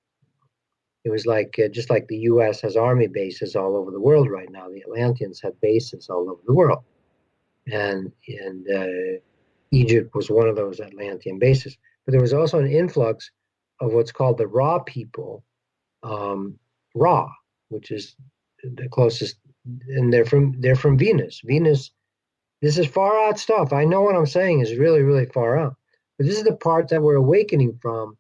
It was like, just like the U.S. has army bases all over the world right now, the Atlanteans had bases all over the world. And Egypt was one of those Atlantean bases. But there was also an influx of what's called the Ra people, Ra, which is the closest, and they're from Venus. Venus, this is far out stuff. I know what I'm saying is really, really far out. But this is the part that we're awakening from.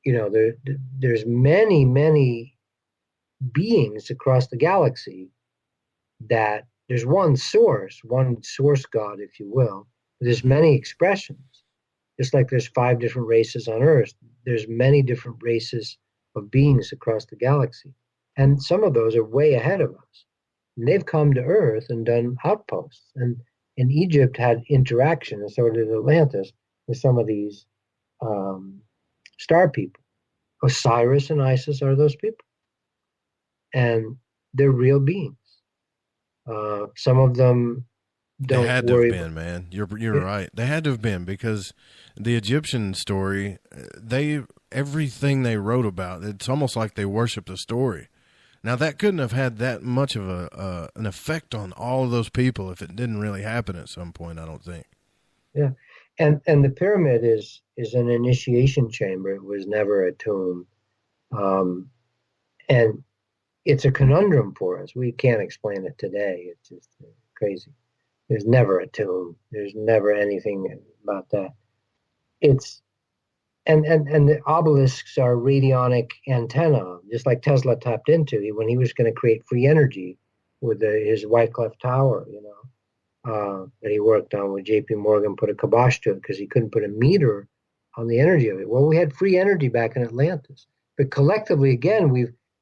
There's many, many beings across the galaxy that there's one source God, if you will. There's many expressions. Just like there's 5 different races on Earth, there's many different races of beings across the galaxy. And some of those are way ahead of us. And they've come to Earth and done outposts. And Egypt had interaction, and so did Atlantis, with some of these star people. Osiris and Isis are those people. And they're real beings. Some of them don't They had to worry have been, man. You're right. They had to have been, because the Egyptian story, everything they wrote about, it's almost like they worshiped the story. Now, that couldn't have had that much of an effect on all of those people if it didn't really happen at some point, I don't think. Yeah. And the pyramid is an initiation chamber. It was never a tomb. And it's a conundrum for us. We can't explain it today. It's just crazy. There's never a tomb. There's never anything about that. And the obelisks are radionic antenna, just like Tesla tapped into when he was going to create free energy with his Wycliffe Tower, that he worked on with J.P. Morgan, put a kibosh to it because he couldn't put a meter on the energy of it. Well, we had free energy back in Atlantis, but collectively, again,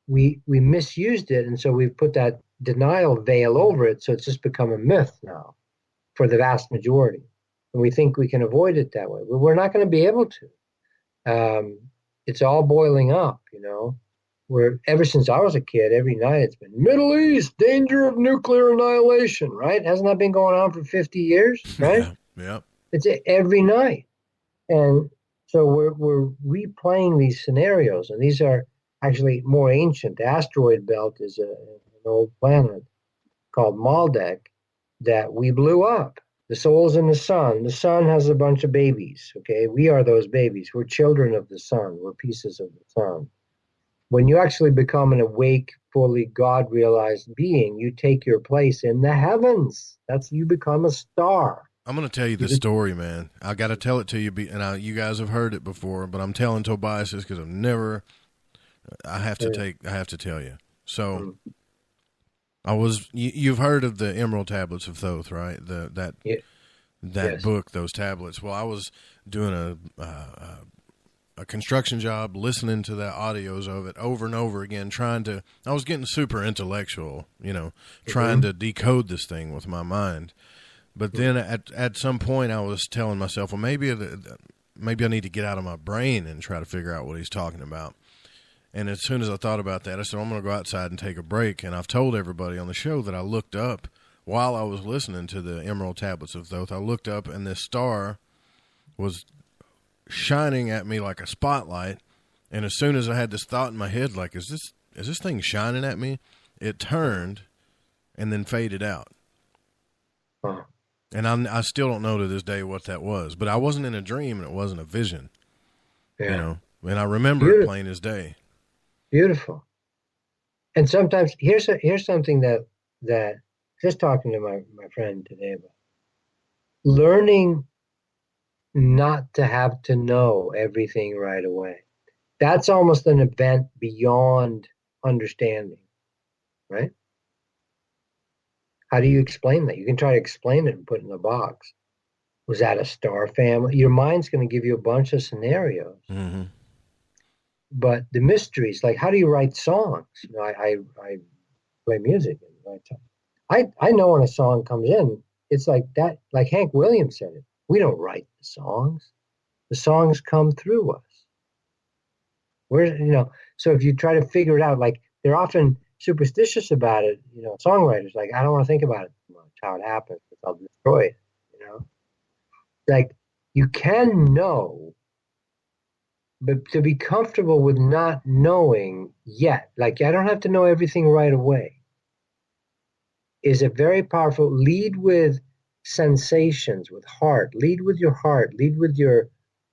we misused it, and so we've put that denial veil over it, so it's just become a myth now for the vast majority. And we think we can avoid it that way. But we're not going to be able to. It's all boiling up, ever since I was a kid, every night it's been Middle East, danger of nuclear annihilation, right? Hasn't that been going on for 50 years, right? Yeah. It's every night. And so we're replaying these scenarios, and these are actually more ancient. The asteroid belt is an old planet called Maldek that we blew up. The soul's in the sun. The sun has a bunch of babies, okay? We are those babies. We're children of the sun. We're pieces of the sun. When you actually become an awake, fully God-realized being, you take your place in the heavens. You become a star. I'm going to tell you this story, man. I got to tell it to you, and you guys have heard it before, but I'm telling Tobias this because I have to tell you. So you've heard of the Emerald Tablets of Thoth, right? That Yes. book, those tablets. Well, I was doing a construction job, listening to the audios of it over and over again, I was getting super intellectual, trying to decode this thing with my mind. But then at some point I was telling myself, well, maybe I need to get out of my brain and try to figure out what he's talking about. And as soon as I thought about that, I said, I'm going to go outside and take a break. And I've told everybody on the show that I looked up while I was listening to the Emerald Tablets of Thoth. I looked up, and this star was shining at me like a spotlight. And as soon as I had this thought in my head, like, is this thing shining at me? It turned and then faded out. Huh. And I still don't know to this day what that was. But I wasn't in a dream, and it wasn't a vision. Yeah. And I remember it plain as day. Beautiful. And sometimes here's something that just talking to my friend today about learning not to have to know everything right away. That's almost an event beyond understanding, right? How do you explain that? You can try to explain it and put it in a box. Was that a star family? Your mind's going to give you a bunch of scenarios. Mm-hmm. But the mysteries, like how do you write songs? I play music and write songs. I know when a song comes in, it's like that, like Hank Williams said it. We don't write the songs. The songs come through us. So if you try to figure it out, like they're often superstitious about it, songwriters, like, I don't want to think about it too much, how it happens, because I'll destroy it, Like, you can know, but to be comfortable with not knowing yet, like, I don't have to know everything right away, is a very powerful lead with sensations, with heart. Lead with your heart. Lead with your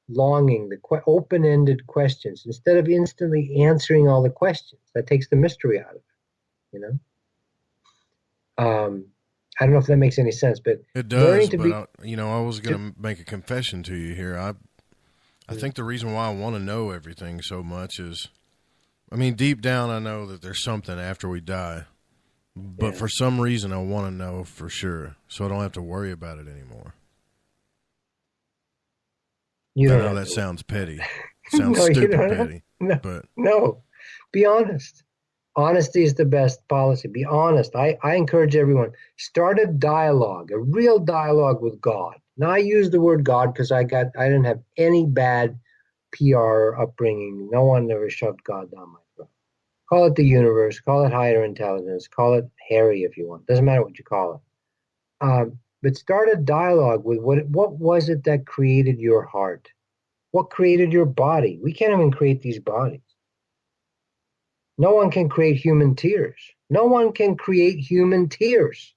longing, the open-ended questions, instead of instantly answering all the questions. That takes the mystery out of it, I don't know if that makes any sense, but it does. But I was going to make a confession to you here. I think the reason why I want to know everything so much is, deep down, I know that there's something after we die, but for some reason, I want to know for sure, so I don't have to worry about it anymore. I know that sounds petty. Sounds stupid petty. No, be honest. Honesty is the best policy. Be honest. I encourage everyone, start a dialogue, a real dialogue with God. Now, I use the word God because I didn't have any bad PR upbringing. No one ever shoved God down my throat. Call it the universe, call it higher intelligence, call it Harry if you want. Doesn't matter what you call it. But start a dialogue with what was it that created your heart? What created your body? We can't even create these bodies. No one can create human tears. No one can create human tears.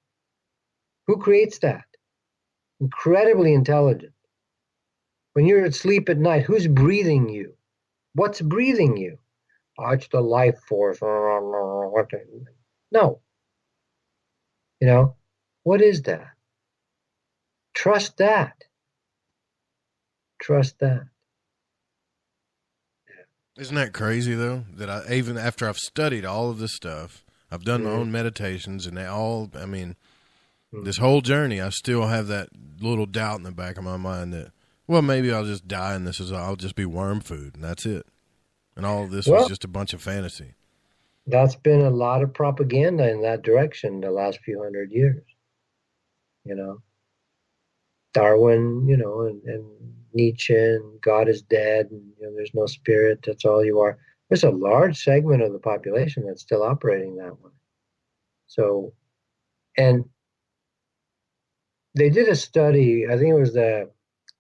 Who creates that? Incredibly intelligent. When you're asleep at night, who's breathing you? What's breathing you? Oh, it's the life force. No. What is that? Trust that. Trust that. Isn't that crazy, though? That even after I've studied all of this stuff, I've done my own meditations, and this whole journey, I still have that little doubt in the back of my mind that, well, maybe I'll just die and I'll just be worm food, and that's it. And all of this was just a bunch of fantasy. That's been a lot of propaganda in that direction the last few hundred years. Darwin, and Nietzsche, and God is dead, and there's no spirit, that's all you are. There's a large segment of the population that's still operating that way. So, and they did a study, I think it was the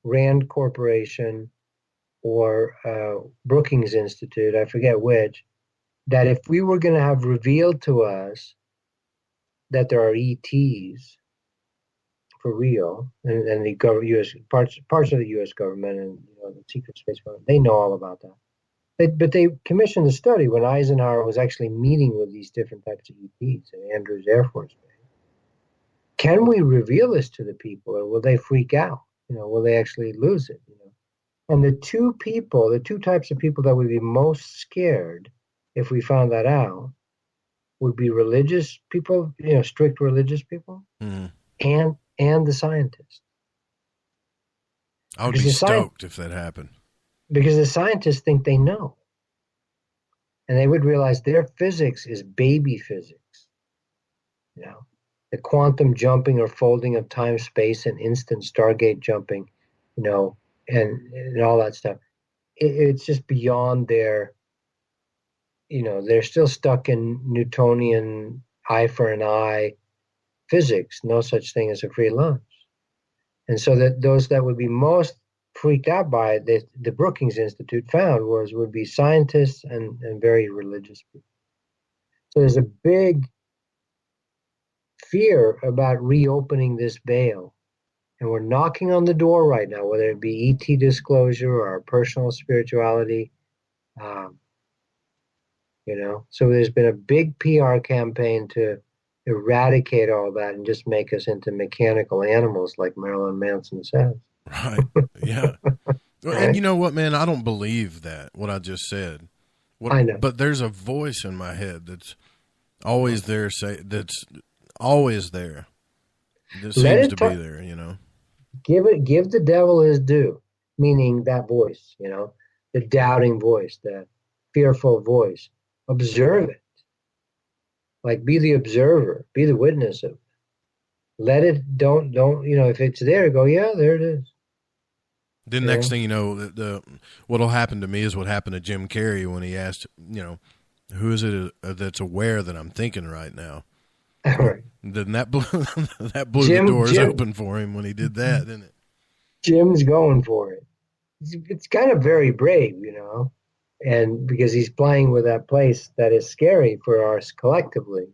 Rand Corporation or Brookings Institute, I forget which, that if we were going to have revealed to us that there are ETs for real, and the U.S. parts of the U.S. government and the secret space government, they know all about that. But they commissioned a study when Eisenhower was actually meeting with these different types of ETs at Andrews Air Force Base. Can we reveal this to the people, or will they freak out? Will they actually lose it? And the two types of people that would be most scared if we found that out would be religious people, strict religious people, and the scientists. I would be stoked if that happened. Because the scientists think they know. And they would realize their physics is baby physics. The quantum jumping or folding of time, space, and instant Stargate jumping, and all that stuff. It's just beyond their, they're still stuck in Newtonian eye for an eye physics, no such thing as a free lunch. And so that those that would be most freaked out by it, the Brookings Institute found would be scientists and very religious people. So there's a big fear about reopening this veil. And we're knocking on the door right now, whether it be ET disclosure or our personal spirituality. So there's been a big PR campaign to eradicate all that and just make us into mechanical animals like Marilyn Manson says. Right. Yeah. Right? And you know what, man? I don't believe that, what I just said. I know. But there's a voice in my head that's always there, that's always there. That seems to be there, Give the devil his due, meaning that voice, the doubting voice, the fearful voice. Observe it. Like, be the observer, be the witness of it. Let it, don't, if it's there, go, yeah, there it is. Then next thing you know, what'll happen to me is what happened to Jim Carrey when he asked, who is it that's aware that I'm thinking right now? Right. Then that blew the doors open for him when he did that, didn't it? Jim's going for it. It's kind of very brave, and because he's playing with that place that is scary for us collectively,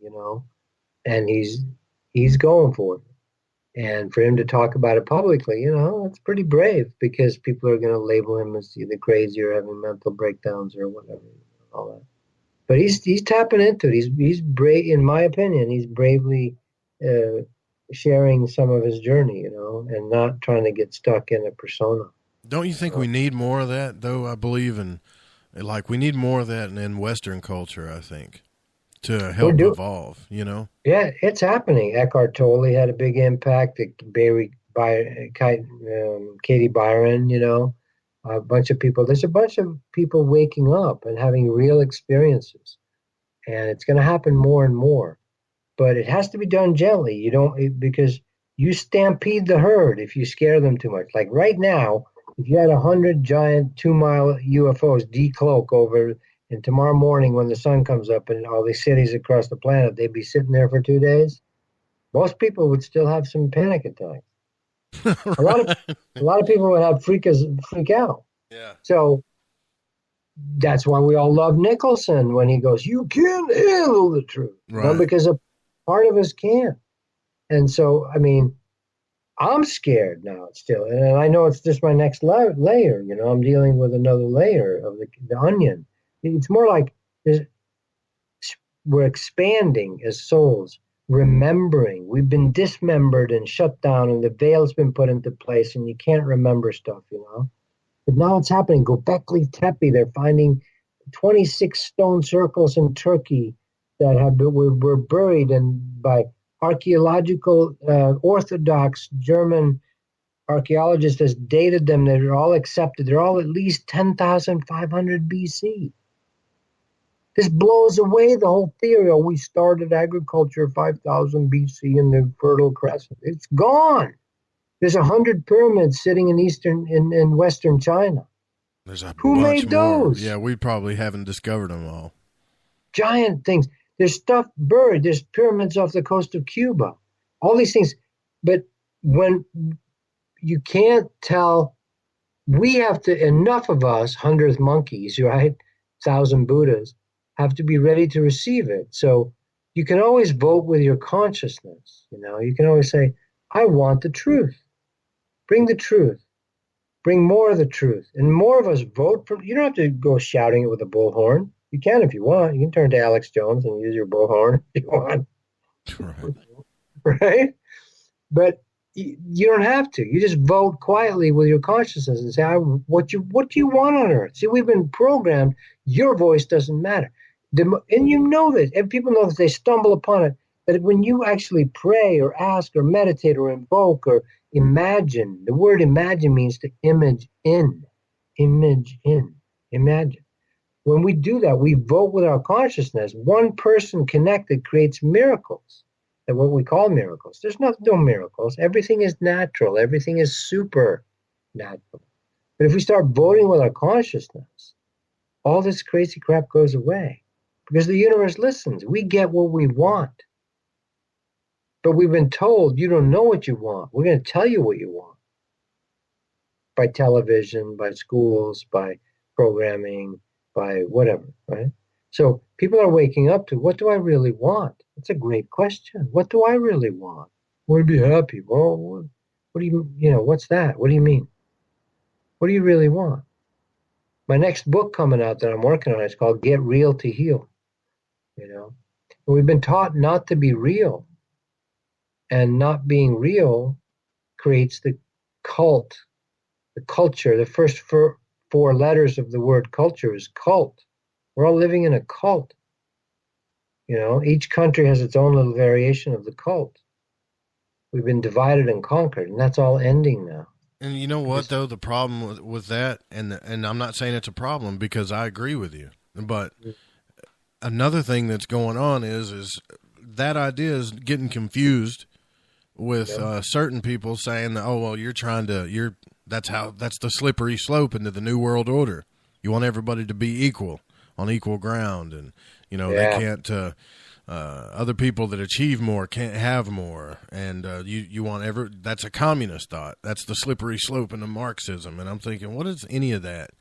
and he's going for it. And for him to talk about it publicly, that's pretty brave, because people are going to label him as either crazy or having mental breakdowns or whatever, all that. But he's tapping into it. He's brave, in my opinion. He's bravely sharing some of his journey, and not trying to get stuck in a persona. Don't you think we need more of that, though? I believe we need more of that in Western culture, I think, to help evolve, Yeah, it's happening. Eckhart Tolle had a big impact. Katie Byron, a bunch of people. There's a bunch of people waking up and having real experiences. And it's going to happen more and more. But it has to be done gently. Because you stampede the herd if you scare them too much. Like right now, if you had 100 giant 2-mile UFOs decloak over, and tomorrow morning when the sun comes up and all these cities across the planet, they'd be sitting there for 2 days, most people would still have some panic attacks. Right. A lot of people would have freak out. Yeah. So that's why we all love Nicholson when he goes, "You can't handle the truth," right? Because a part of us can. And so, I'm scared now still, and I know it's just my next layer. I'm dealing with another layer of the onion. It's more like we're expanding as souls, remembering. We've been dismembered and shut down, and the veil's been put into place, and you can't remember stuff, But now it's happening. Göbekli Tepe, they're finding 26 stone circles in Turkey that were buried by archaeological Orthodox German archaeologists has dated them. They're all accepted. They're all at least 10,500 BC. This blows away the whole theory. We started agriculture 5,000 BC in the Fertile Crescent. It's gone. There's 100 pyramids sitting in Western China. There's a Who bunch made more. those? Yeah, we probably haven't discovered them all. Giant things. There's stuff buried. There's pyramids off the coast of Cuba. All these things. But when you can't tell, we have to, enough of us, 100th monkeys, right? 1,000 Buddhas, have to be ready to receive it. So you can always vote with your consciousness. You can always say, I want the truth. Bring the truth. Bring more of the truth. And more of us vote for, you don't have to go shouting it with a bullhorn. You can if you want. You can turn to Alex Jones and use your bullhorn if you want. Right? But you don't have to. You just vote quietly with your consciousness and say, what do you want on earth? See, we've been programmed. Your voice doesn't matter. And you know this. And people know that they stumble upon it. That when you actually pray or ask or meditate or invoke or imagine, the word imagine means to image in. Image in. Imagine. When we do that, we vote with our consciousness. One person connected creates miracles. And what we call miracles. There's no miracles. Everything is natural. Everything is supernatural. But if we start voting with our consciousness, all this crazy crap goes away. Because the universe listens. We get what we want. But we've been told you don't know what you want. We're going to tell you what you want. By television, by schools, by programming, by whatever, right? So people are waking up to, what do I really want? It's a great question. What do I really want? I want to be happy. Well, what do what's that? What do you mean? What do you really want? My next book coming out that I'm working on is called Get Real to Heal. And we've been taught not to be real. And not being real creates the cult, the culture. The first four letters of the word culture is cult. We're all living in a cult. Each country has its own little variation of the cult. We've been divided and conquered, and that's all ending now. And you know what, though, the problem with that, and I'm not saying it's a problem because I agree with you, but another thing that's going on is that idea is getting confused with certain people saying that, oh, well, that's the slippery slope into the New World Order. You want everybody to be equal on equal ground, and they can't. Other people that achieve more can't have more, and you want that's a communist thought. That's the slippery slope into Marxism, and I'm thinking, what does any of that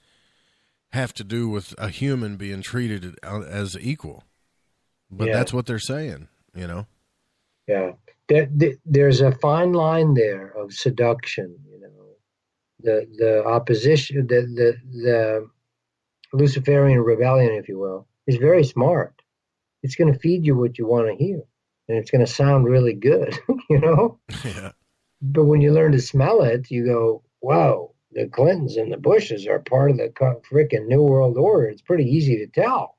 have to do with a human being treated as equal? But that's what they're saying, Yeah. there's a fine line there of seduction. The opposition, the Luciferian rebellion, if you will, is very smart. It's going to feed you what you want to hear, and it's going to sound really good, Yeah. But when you learn to smell it, you go, "Whoa, the Clintons and the Bushes are part of the freaking New World Order." It's pretty easy to tell,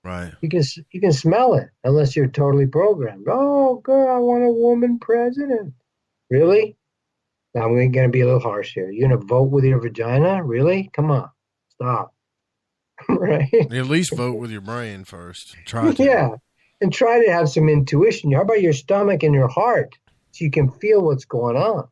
Right. You can smell it unless you're totally programmed. Oh, girl, I want a woman president. Really? Now, I'm going to be a little harsh here. You're going to vote with your vagina? Really? Come on. Stop. Right? You at least vote with your brain first. Try to. Yeah. And try to have some intuition. How about your stomach and your heart so you can feel what's going on,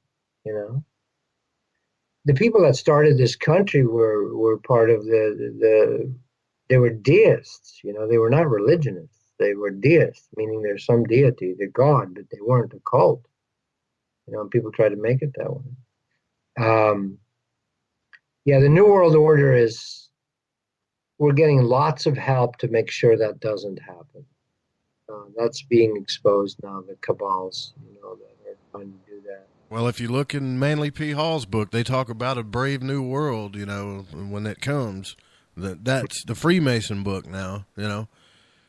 The people that started this country were part of they were deists, they were not religionists. They were deists, meaning there's some deity, they're God, but they weren't a cult. And people try to make it that way. The New World Order we're getting lots of help to make sure that doesn't happen. That's being exposed now, the cabals, that are trying to do that. Well, if you look in Manly P. Hall's book, they talk about a brave new world, when it comes. That's the Freemason book now,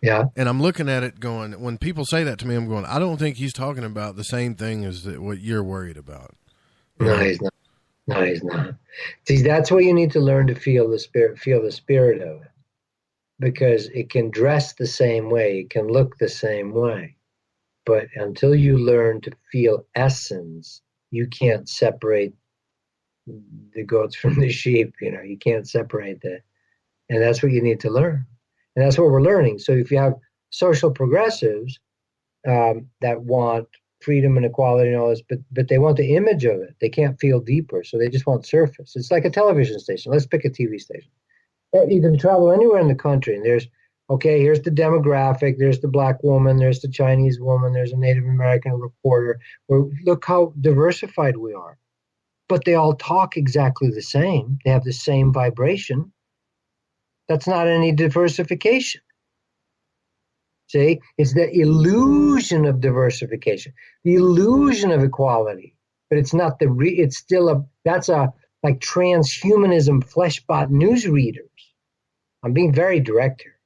Yeah. And I'm looking at it going, when people say that to me, I'm going, I don't think he's talking about the same thing as what you're worried about. No, he's not. No, he's not. See, that's what you need to learn to feel the spirit of it. Because it can dress the same way, it can look the same way. But until you learn to feel essence, you can't separate the goats from the sheep. You can't separate that. And that's what you need to learn. And that's what we're learning. So if you have social progressives that want freedom and equality and all this, but they want the image of it. They can't feel deeper, so they just want surface. It's like a television station. Let's pick a TV station. You can travel anywhere in the country, and here's the demographic, there's the black woman, there's the Chinese woman, there's a Native American reporter. Look how diversified we are. But they all talk exactly the same. They have the same vibration. That's not any diversification. See, it's the illusion of diversification, the illusion of equality, but it's not it's still that's like transhumanism, flesh-bot news readers. I'm being very direct here,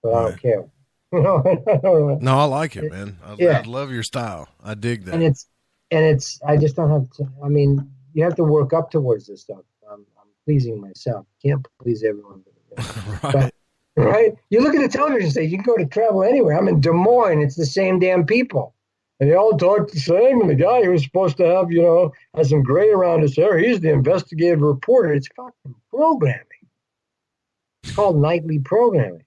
but I don't care. No, I like it, man. I love your style. I dig that. And it's, I just don't have to, you have to work up towards this stuff. I'm pleasing myself. Can't please everyone. Right. Right? You look at the television station, you can go to travel anywhere. I'm in Des Moines, it's the same damn people. And they all talk the same, and the guy who was supposed to have, has some gray around his hair, he's the investigative reporter. It's fucking programming. It's called nightly programming.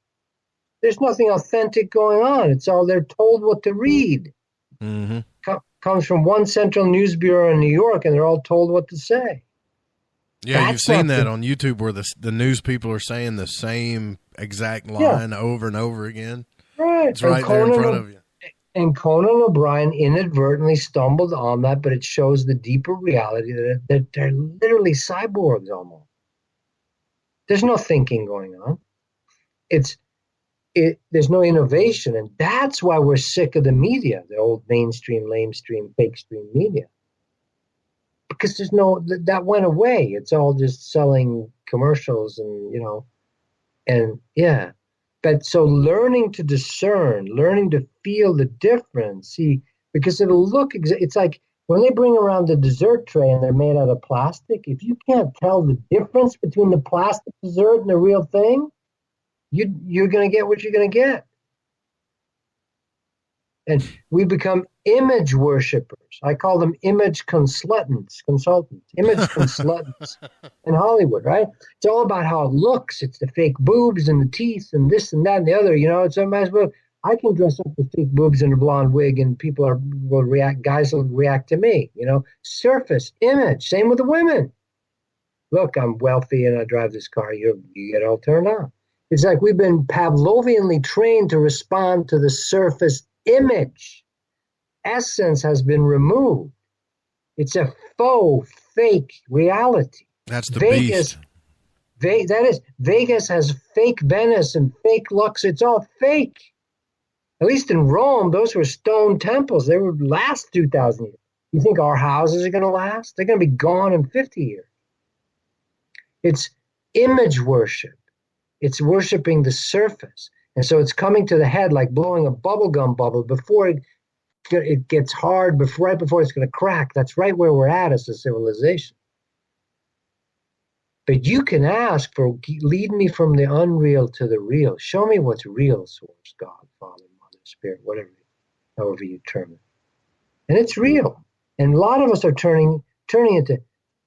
There's nothing authentic going on. It's all they're told what to read. Mm-hmm. Comes from one central news bureau in New York, and they're all told what to say. Yeah, you've seen that on YouTube where the news people are saying the same exact line over and over again. Right. It's right there in front of you. And Conan O'Brien inadvertently stumbled on that, but it shows the deeper reality that they're literally cyborgs almost. There's no thinking going on. There's no innovation, and that's why we're sick of the media, the old mainstream, lamestream, fake stream media. Because there's that went away. It's all just selling commercials and But so learning to discern, learning to feel the difference, because it'll look, it's like when they bring around the dessert tray and they're made out of plastic, if you can't tell the difference between the plastic dessert and the real thing, you're going to get what you're going to get. And we become image worshipers. I call them image consultants in Hollywood, right? It's all about how it looks. It's the fake boobs and the teeth and this and that and the other. So I can dress up with fake boobs and a blonde wig, and guys will react to me. Surface image. Same with the women. Look, I'm wealthy and I drive this car. You get all turned on. It's like we've been Pavlovianly trained to respond to the surface image. Essence has been removed. It's a faux, fake reality. That's the Vegas, beast. Vegas has fake Venice and fake Lux. It's all fake. At least in Rome, those were stone temples. They would last 2,000 years. You think our houses are going to last? They're going to be gone in 50 years. It's image worship. It's worshiping the surface. And so it's coming to the head like blowing a bubblegum bubble before it gets hard, right before it's going to crack. That's right where we're at as a civilization. But you can ask for, lead me from the unreal to the real. Show me what's real, source, God, Father, Mother, Spirit, whatever, however you term it. And it's real. And a lot of us are turning into,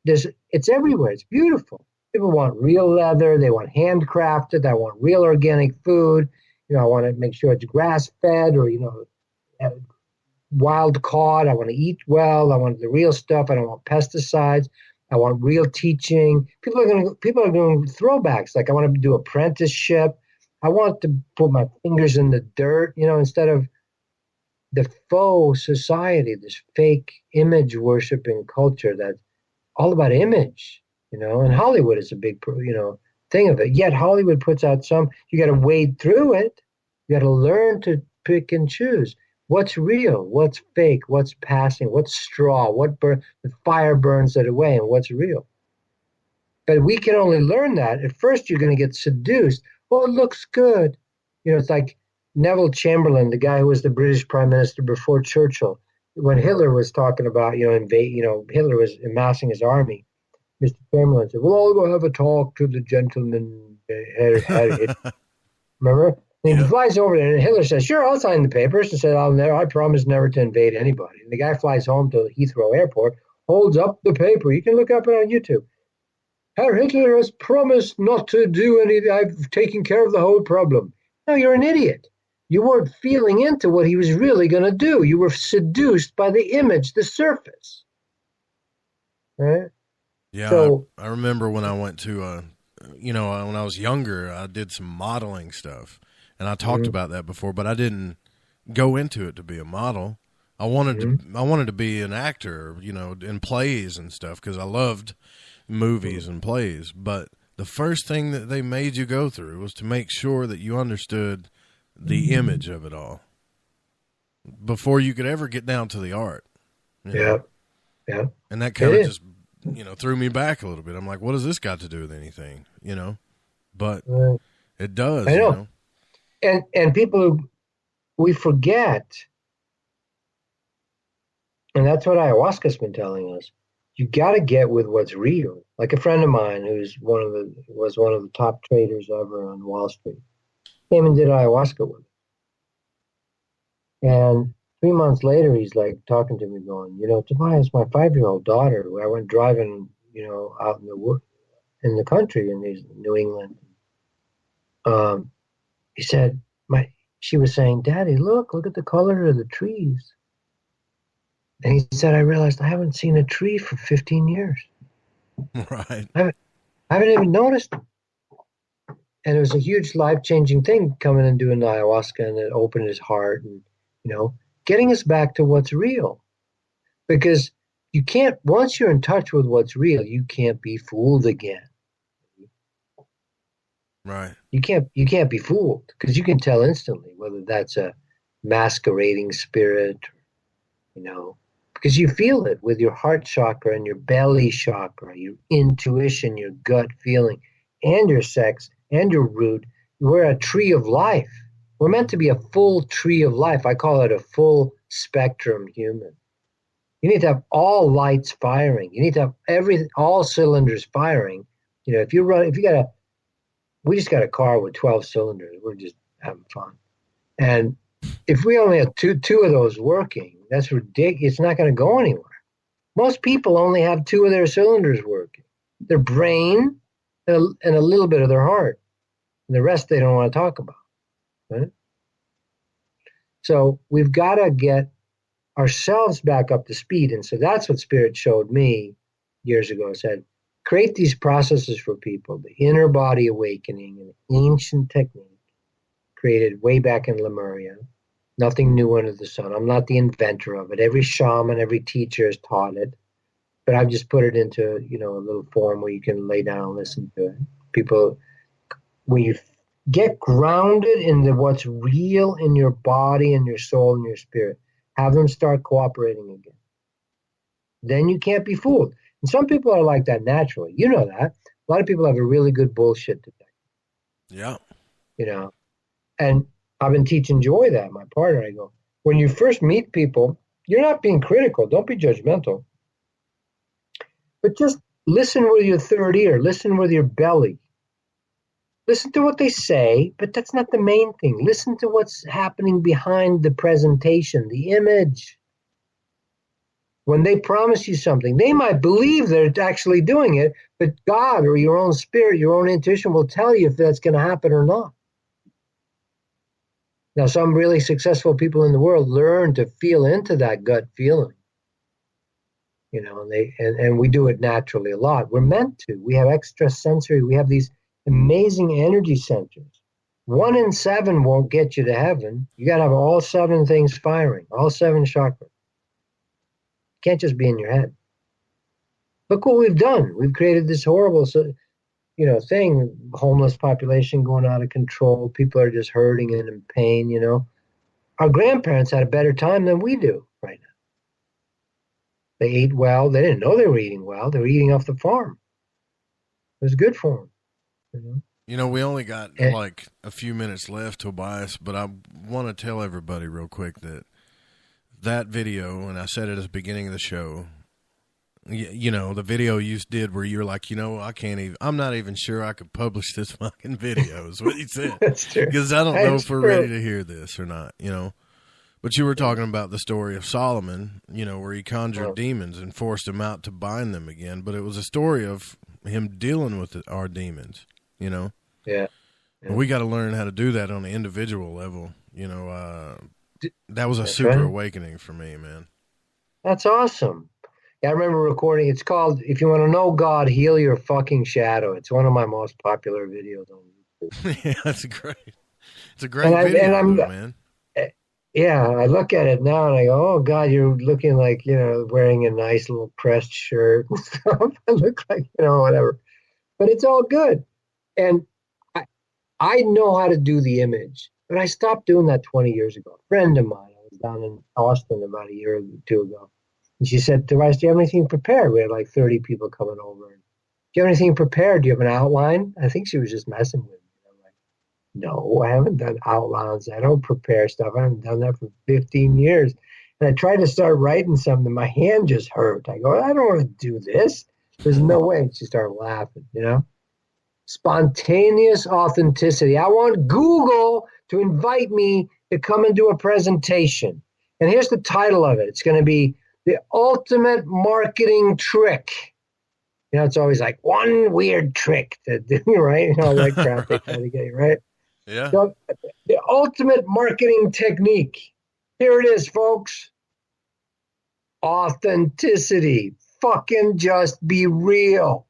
it's everywhere. It's beautiful. People want real leather. They want handcrafted. I want real organic food. I want to make sure it's grass-fed or, wild caught. I want to eat well. I want the real stuff. I don't want pesticides. I want real teaching. People are going to throwbacks. Like I want to do apprenticeship. I want to put my fingers in the dirt, instead of the faux society, this fake image worshiping culture that's all about image, and Hollywood is a big, thing of it. Yet Hollywood puts out you got to wade through it. You got to learn to pick and choose. What's real? What's fake? What's passing? What's straw? The fire burns it away, and what's real? But we can only learn that. At first, you're going to get seduced. Oh, it looks good. It's like Neville Chamberlain, the guy who was the British Prime Minister before Churchill. When Hitler was talking about, Hitler was amassing his army. Mr. Chamberlain said, "Well, I'll go have a talk to the gentleman." Remember? And he flies over there, and Hitler says, "Sure, I'll sign the papers." And said, I promise never to invade anybody." And the guy flies home to Heathrow Airport, holds up the paper. You can look up it on YouTube. "Herr Hitler has promised not to do anything. I've taken care of the whole problem." No, you're an idiot. You weren't feeling into what he was really going to do. You were seduced by the image, the surface. Right? Yeah, so, I remember when I went to, when I was younger, I did some modeling stuff. And I talked about that before, but I didn't go into it to be a model. I wanted to be an actor, in plays and stuff, because I loved movies and plays. But the first thing that they made you go through was to make sure that you understood the image of it all before you could ever get down to the art. Yeah. And that kind of just, threw me back a little bit. I'm like, what does this got to do with anything? But it does. I know. And people, we forget, and that's what ayahuasca's been telling us. You got to get with what's real. Like a friend of mine who's was one of the top traders ever on Wall Street, came and did ayahuasca with him. And 3 months later, he's like talking to me, going, "Tobias, my 5-year-old daughter, who I went driving, out in the country in New England." He said, she was saying, "Daddy, look at the color of the trees." And he said, "I realized I haven't seen a tree for 15 years. Right. I haven't even noticed them." And it was a huge life-changing thing coming and doing the ayahuasca, and it opened his heart and, getting us back to what's real. Because you can't, once you're in touch with what's real, you can't be fooled again. Right. You can't be fooled, because you can tell instantly whether that's a masquerading spirit, because you feel it with your heart chakra and your belly chakra, your intuition, your gut feeling, and your sex and your root. We're a tree of life. We're meant to be a full tree of life. I call it a full spectrum human. You need to have all lights firing. You need to have all cylinders firing. We just got a car with 12 cylinders. We're just having fun. And if we only have two of those working, that's ridiculous. It's not going to go anywhere. Most people only have 2 of their cylinders working. Their brain and a little bit of their heart. And the rest they don't want to talk about. Right? So we've got to get ourselves back up to speed. And so that's what Spirit showed me years ago. It said, create these processes for people, the inner body awakening, an ancient technique created way back in Lemuria. Nothing new under the sun. I'm not the inventor of it. Every shaman, every teacher has taught it. But I've just put it into, a little form where you can lay down and listen to it. People, when you Get grounded in what's real in your body and your soul and your spirit. Have them start cooperating again. Then you can't be fooled. And some people are like that naturally. You know that. A lot of people have a really good bullshit detector. Yeah. You know, and I've been teaching Joy that, my partner. I go, when you first meet people, you're not being critical. Don't be judgmental. But just listen with your third ear. Listen with your belly. Listen to what they say, but that's not the main thing. Listen to what's happening behind the presentation, the image. When they promise you something, they might believe they're actually doing it, but God or your own spirit, your own intuition will tell you if that's going to happen or not. Now, some really successful people in the world learn to feel into that gut feeling. You know, and we do it naturally a lot. We're meant to. We have extrasensory. We have these amazing energy centers. 1 in 7 won't get you to heaven. You got to have all 7 things firing, all 7 chakras. Can't just be in your head. Look what we've done. We've created this horrible, thing. Homeless population going out of control. People are just hurting and in pain. You know, our grandparents had a better time than we do right now. They ate well. They didn't know they were eating well. They were eating off the farm. It was good for them. You know, we only got like a few minutes left, Tobias, but I want to tell everybody real quick that video, and I said it at the beginning of the show, you know, the video you did where you were like, I'm not even sure I could publish this fucking video is what you said. That's true. Because I don't know if we're ready to hear this or not, you know. But you were talking about the story of Solomon, you know, where he conjured demons and forced them out to bind them again. But it was a story of him dealing with our demons, you know. Yeah. And we got to learn how to do that on an individual level, you know. That was a super awakening for me, man. That's awesome. Yeah, I remember recording. It's called "If You Want to Know God, Heal Your Fucking Shadow." It's one of my most popular videos on YouTube. Yeah, that's great. It's a great video, man. Yeah, I look at it now and I go, "Oh God, you're looking like, you know, wearing a nice little pressed shirt and stuff." I look like, you know, whatever, but it's all good. And I know how to do the image, but I stopped doing that 20 years ago. A friend of mine, I was down in Austin about a year or 2 ago, and she said, "Tobias, do you have anything prepared?" We had like 30 people coming over. "Do you have anything prepared? Do you have an outline?" I think she was just messing with me. No, I haven't done outlines. I don't prepare stuff. I haven't done that for 15 years. And I tried to start writing something. My hand just hurt. I go, I don't want to do this. There's no way. And she started laughing, you know. Spontaneous authenticity. I want Google to invite me to come and do a presentation. And here's the title of it. It's going to be The Ultimate Marketing Trick. You know, it's always like one weird trick to do, right? You know, like crap they try to get you, right? Yeah. So, the ultimate marketing technique. Here it is, folks. Authenticity. Fucking just be real.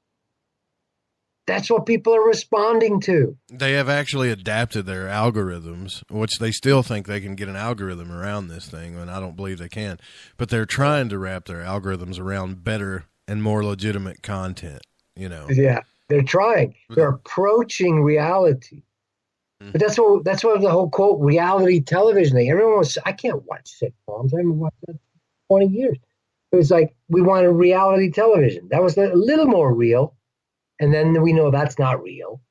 That's what people are responding to. They have actually adapted their algorithms, which they still think they can get an algorithm around this thing, and I don't believe they can. But they're trying to wrap their algorithms around better and more legitimate content, you know. Yeah, they're trying. They're approaching reality. But that's what the whole quote reality television thing. Everyone was, I can't watch sitcoms. I haven't watched that in 20 years. It was like we wanted reality television. That was a little more real. And then we know that's not real.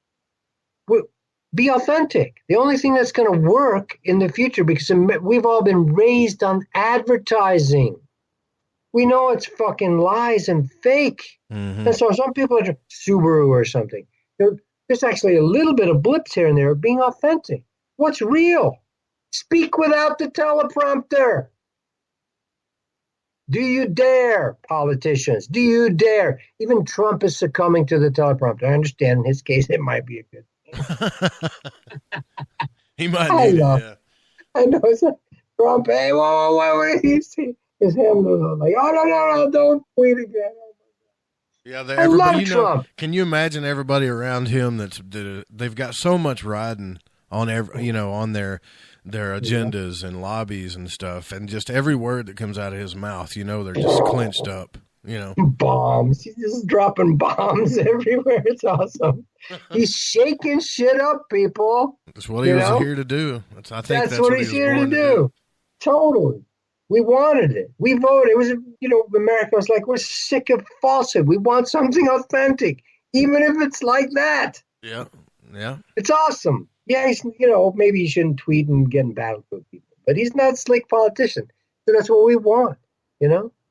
Be authentic. The only thing that's going to work in the future, because we've all been raised on advertising. We know it's fucking lies and fake. Mm-hmm. And so some people are Subaru or something. There's actually a little bit of blips here and there of being authentic. What's real? Speak without the teleprompter. Do you dare, politicians? Do you dare? Even Trump is succumbing to the teleprompter. I understand in his case it might be a good thing. He might need it, yeah. I know. It's like, Trump, hey, whoa. His hand was like, oh, no, don't tweet again. Yeah, I love Trump. Can you imagine everybody around him they've got so much riding on on their agendas and lobbies and stuff, and just every word that comes out of his mouth, they're just clenched up, you know. Bombs. He's just dropping bombs everywhere. It's awesome. He's shaking shit up, people. That's what he was here to do. I think that's what he's here to do. Totally. We wanted it. We voted. It was, America was like, we're sick of falsehood. We want something authentic, even if it's like that. Yeah. Yeah. It's awesome. Yeah, he's, maybe he shouldn't tweet and get in battle with people, but he's not a slick politician. So that's what we want,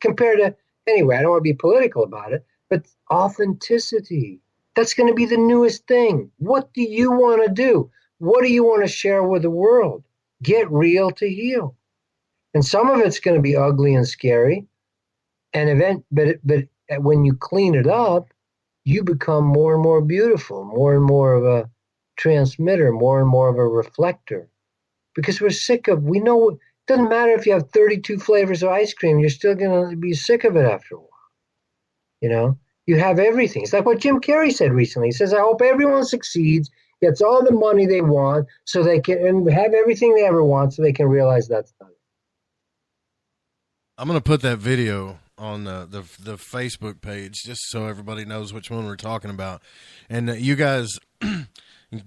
compared to, anyway, I don't want to be political about it, but authenticity. That's going to be the newest thing. What do you want to do? What do you want to share with the world? Get real to heal. And some of it's going to be ugly and scary. But when you clean it up, you become more and more beautiful, more and more of a transmitter, more and more of a reflector. Because we know it doesn't matter if you have 32 flavors of ice cream, you're still going to be sick of it after a while. You have everything. It's like what Jim Carrey said recently. He says, I hope everyone succeeds, gets all the money they want, so they can have everything they ever want, so they can realize that's not it. I'm going to put that video on the Facebook page just so everybody knows which one we're talking about. And you guys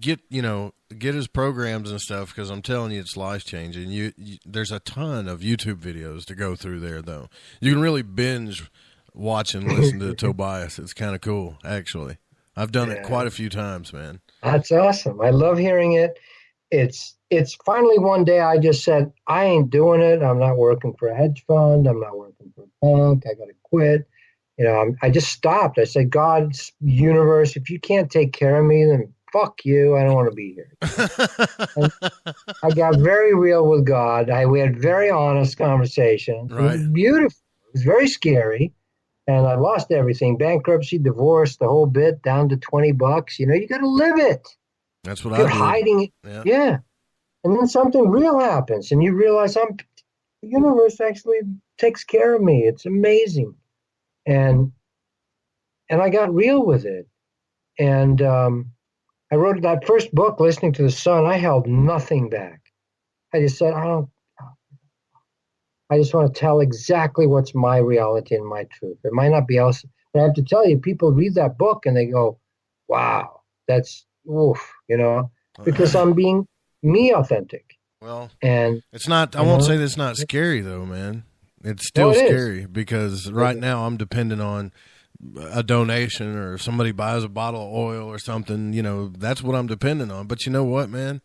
get his programs and stuff, because I'm telling you, it's life-changing. There's a ton of YouTube videos to go through there, though. You can really binge watch and listen to Tobias. It's kind of cool, actually. I've done it quite a few times, man. That's awesome. I love hearing it. It's finally one day I just said, I ain't doing it. I'm not working for a hedge fund. I'm not working for a bank. I got to quit. I just stopped. I said, God's universe, if you can't take care of me, then fuck you. I don't want to be here. I got very real with God. We had very honest conversations. Right. It was beautiful. It was very scary. And I lost everything. Bankruptcy, divorce, the whole bit, down to $20. You got to live it. That's what You're hiding it. Yeah. And then something real happens, and you realize the universe actually takes care of me. It's amazing. And I got real with it. And I wrote that first book, Listening to the Sun. I held nothing back. I just said, I just want to tell exactly what's my reality and my truth. It might not be else. But I have to tell you, people read that book and they go, wow, that's oof, because I'm being me authentic. Well, and it's not, I won't say that's not scary though, man. It's still scary because right now I'm dependent on a donation, or if somebody buys a bottle of oil or something, that's what I'm dependent on. But you know what, man?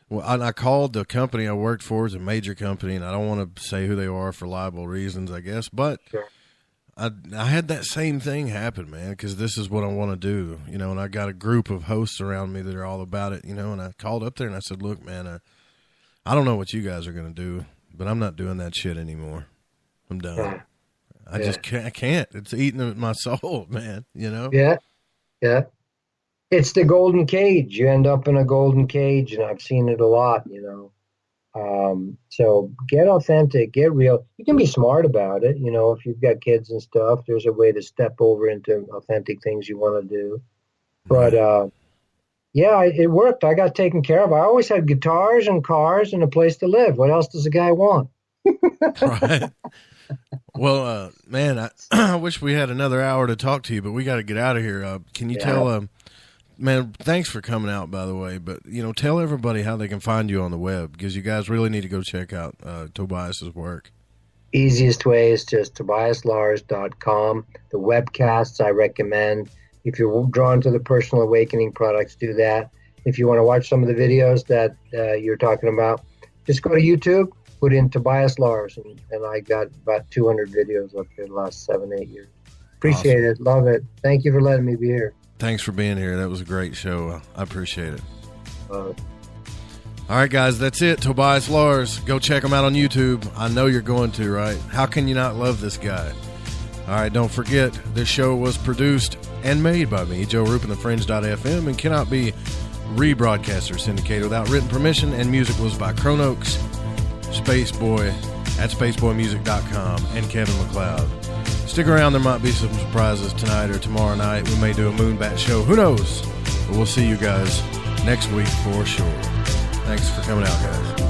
Well, I called the company I worked for. It's a major company, and I don't want to say who they are for liable reasons, I guess. But I had that same thing happen, man, because this is what I want to do, and I got a group of hosts around me that are all about it, and I called up there and I said, look, man, I don't know what you guys are going to do, but I'm not doing that shit anymore. I'm done. I just can't. I can't. It's eating at my soul, man, Yeah. Yeah. It's the golden cage. You end up in a golden cage, and I've seen it a lot, So get authentic, get real. You can be smart about it. If you've got kids and stuff, there's a way to step over into authentic things you want to do. But, it worked. I got taken care of. I always had guitars and cars and a place to live. What else does a guy want? Right. Well, man, I wish we had another hour to talk to you, but we got to get out of here. Can you tell, man, thanks for coming out, by the way, but, tell everybody how they can find you on the web, because you guys really need to go check out Tobias's work. Easiest way is just tobiaslars.com. The webcasts I recommend. If you're drawn to the personal awakening products, do that. If you want to watch some of the videos that you're talking about, just go to YouTube, put in Tobias Lars, and I got about 200 videos up there the last 7-8 years. Appreciate it. Love it. Thank you for letting me be here. Thanks for being here. That was a great show. I appreciate it. All right, guys, that's it. Tobias Lars. Go check him out on YouTube. I know you're going to, right? How can you not love this guy? All right, don't forget, this show was produced and made by me, Joe Rupe, and TheFringe.fm, and cannot be rebroadcast or syndicated without written permission, and music was by Chronox, Spaceboy at spaceboymusic.com, and Kevin MacLeod. Stick around. There might be some surprises tonight or tomorrow night. We may do a Moonbat show. Who knows? But we'll see you guys next week for sure. Thanks for coming out, guys.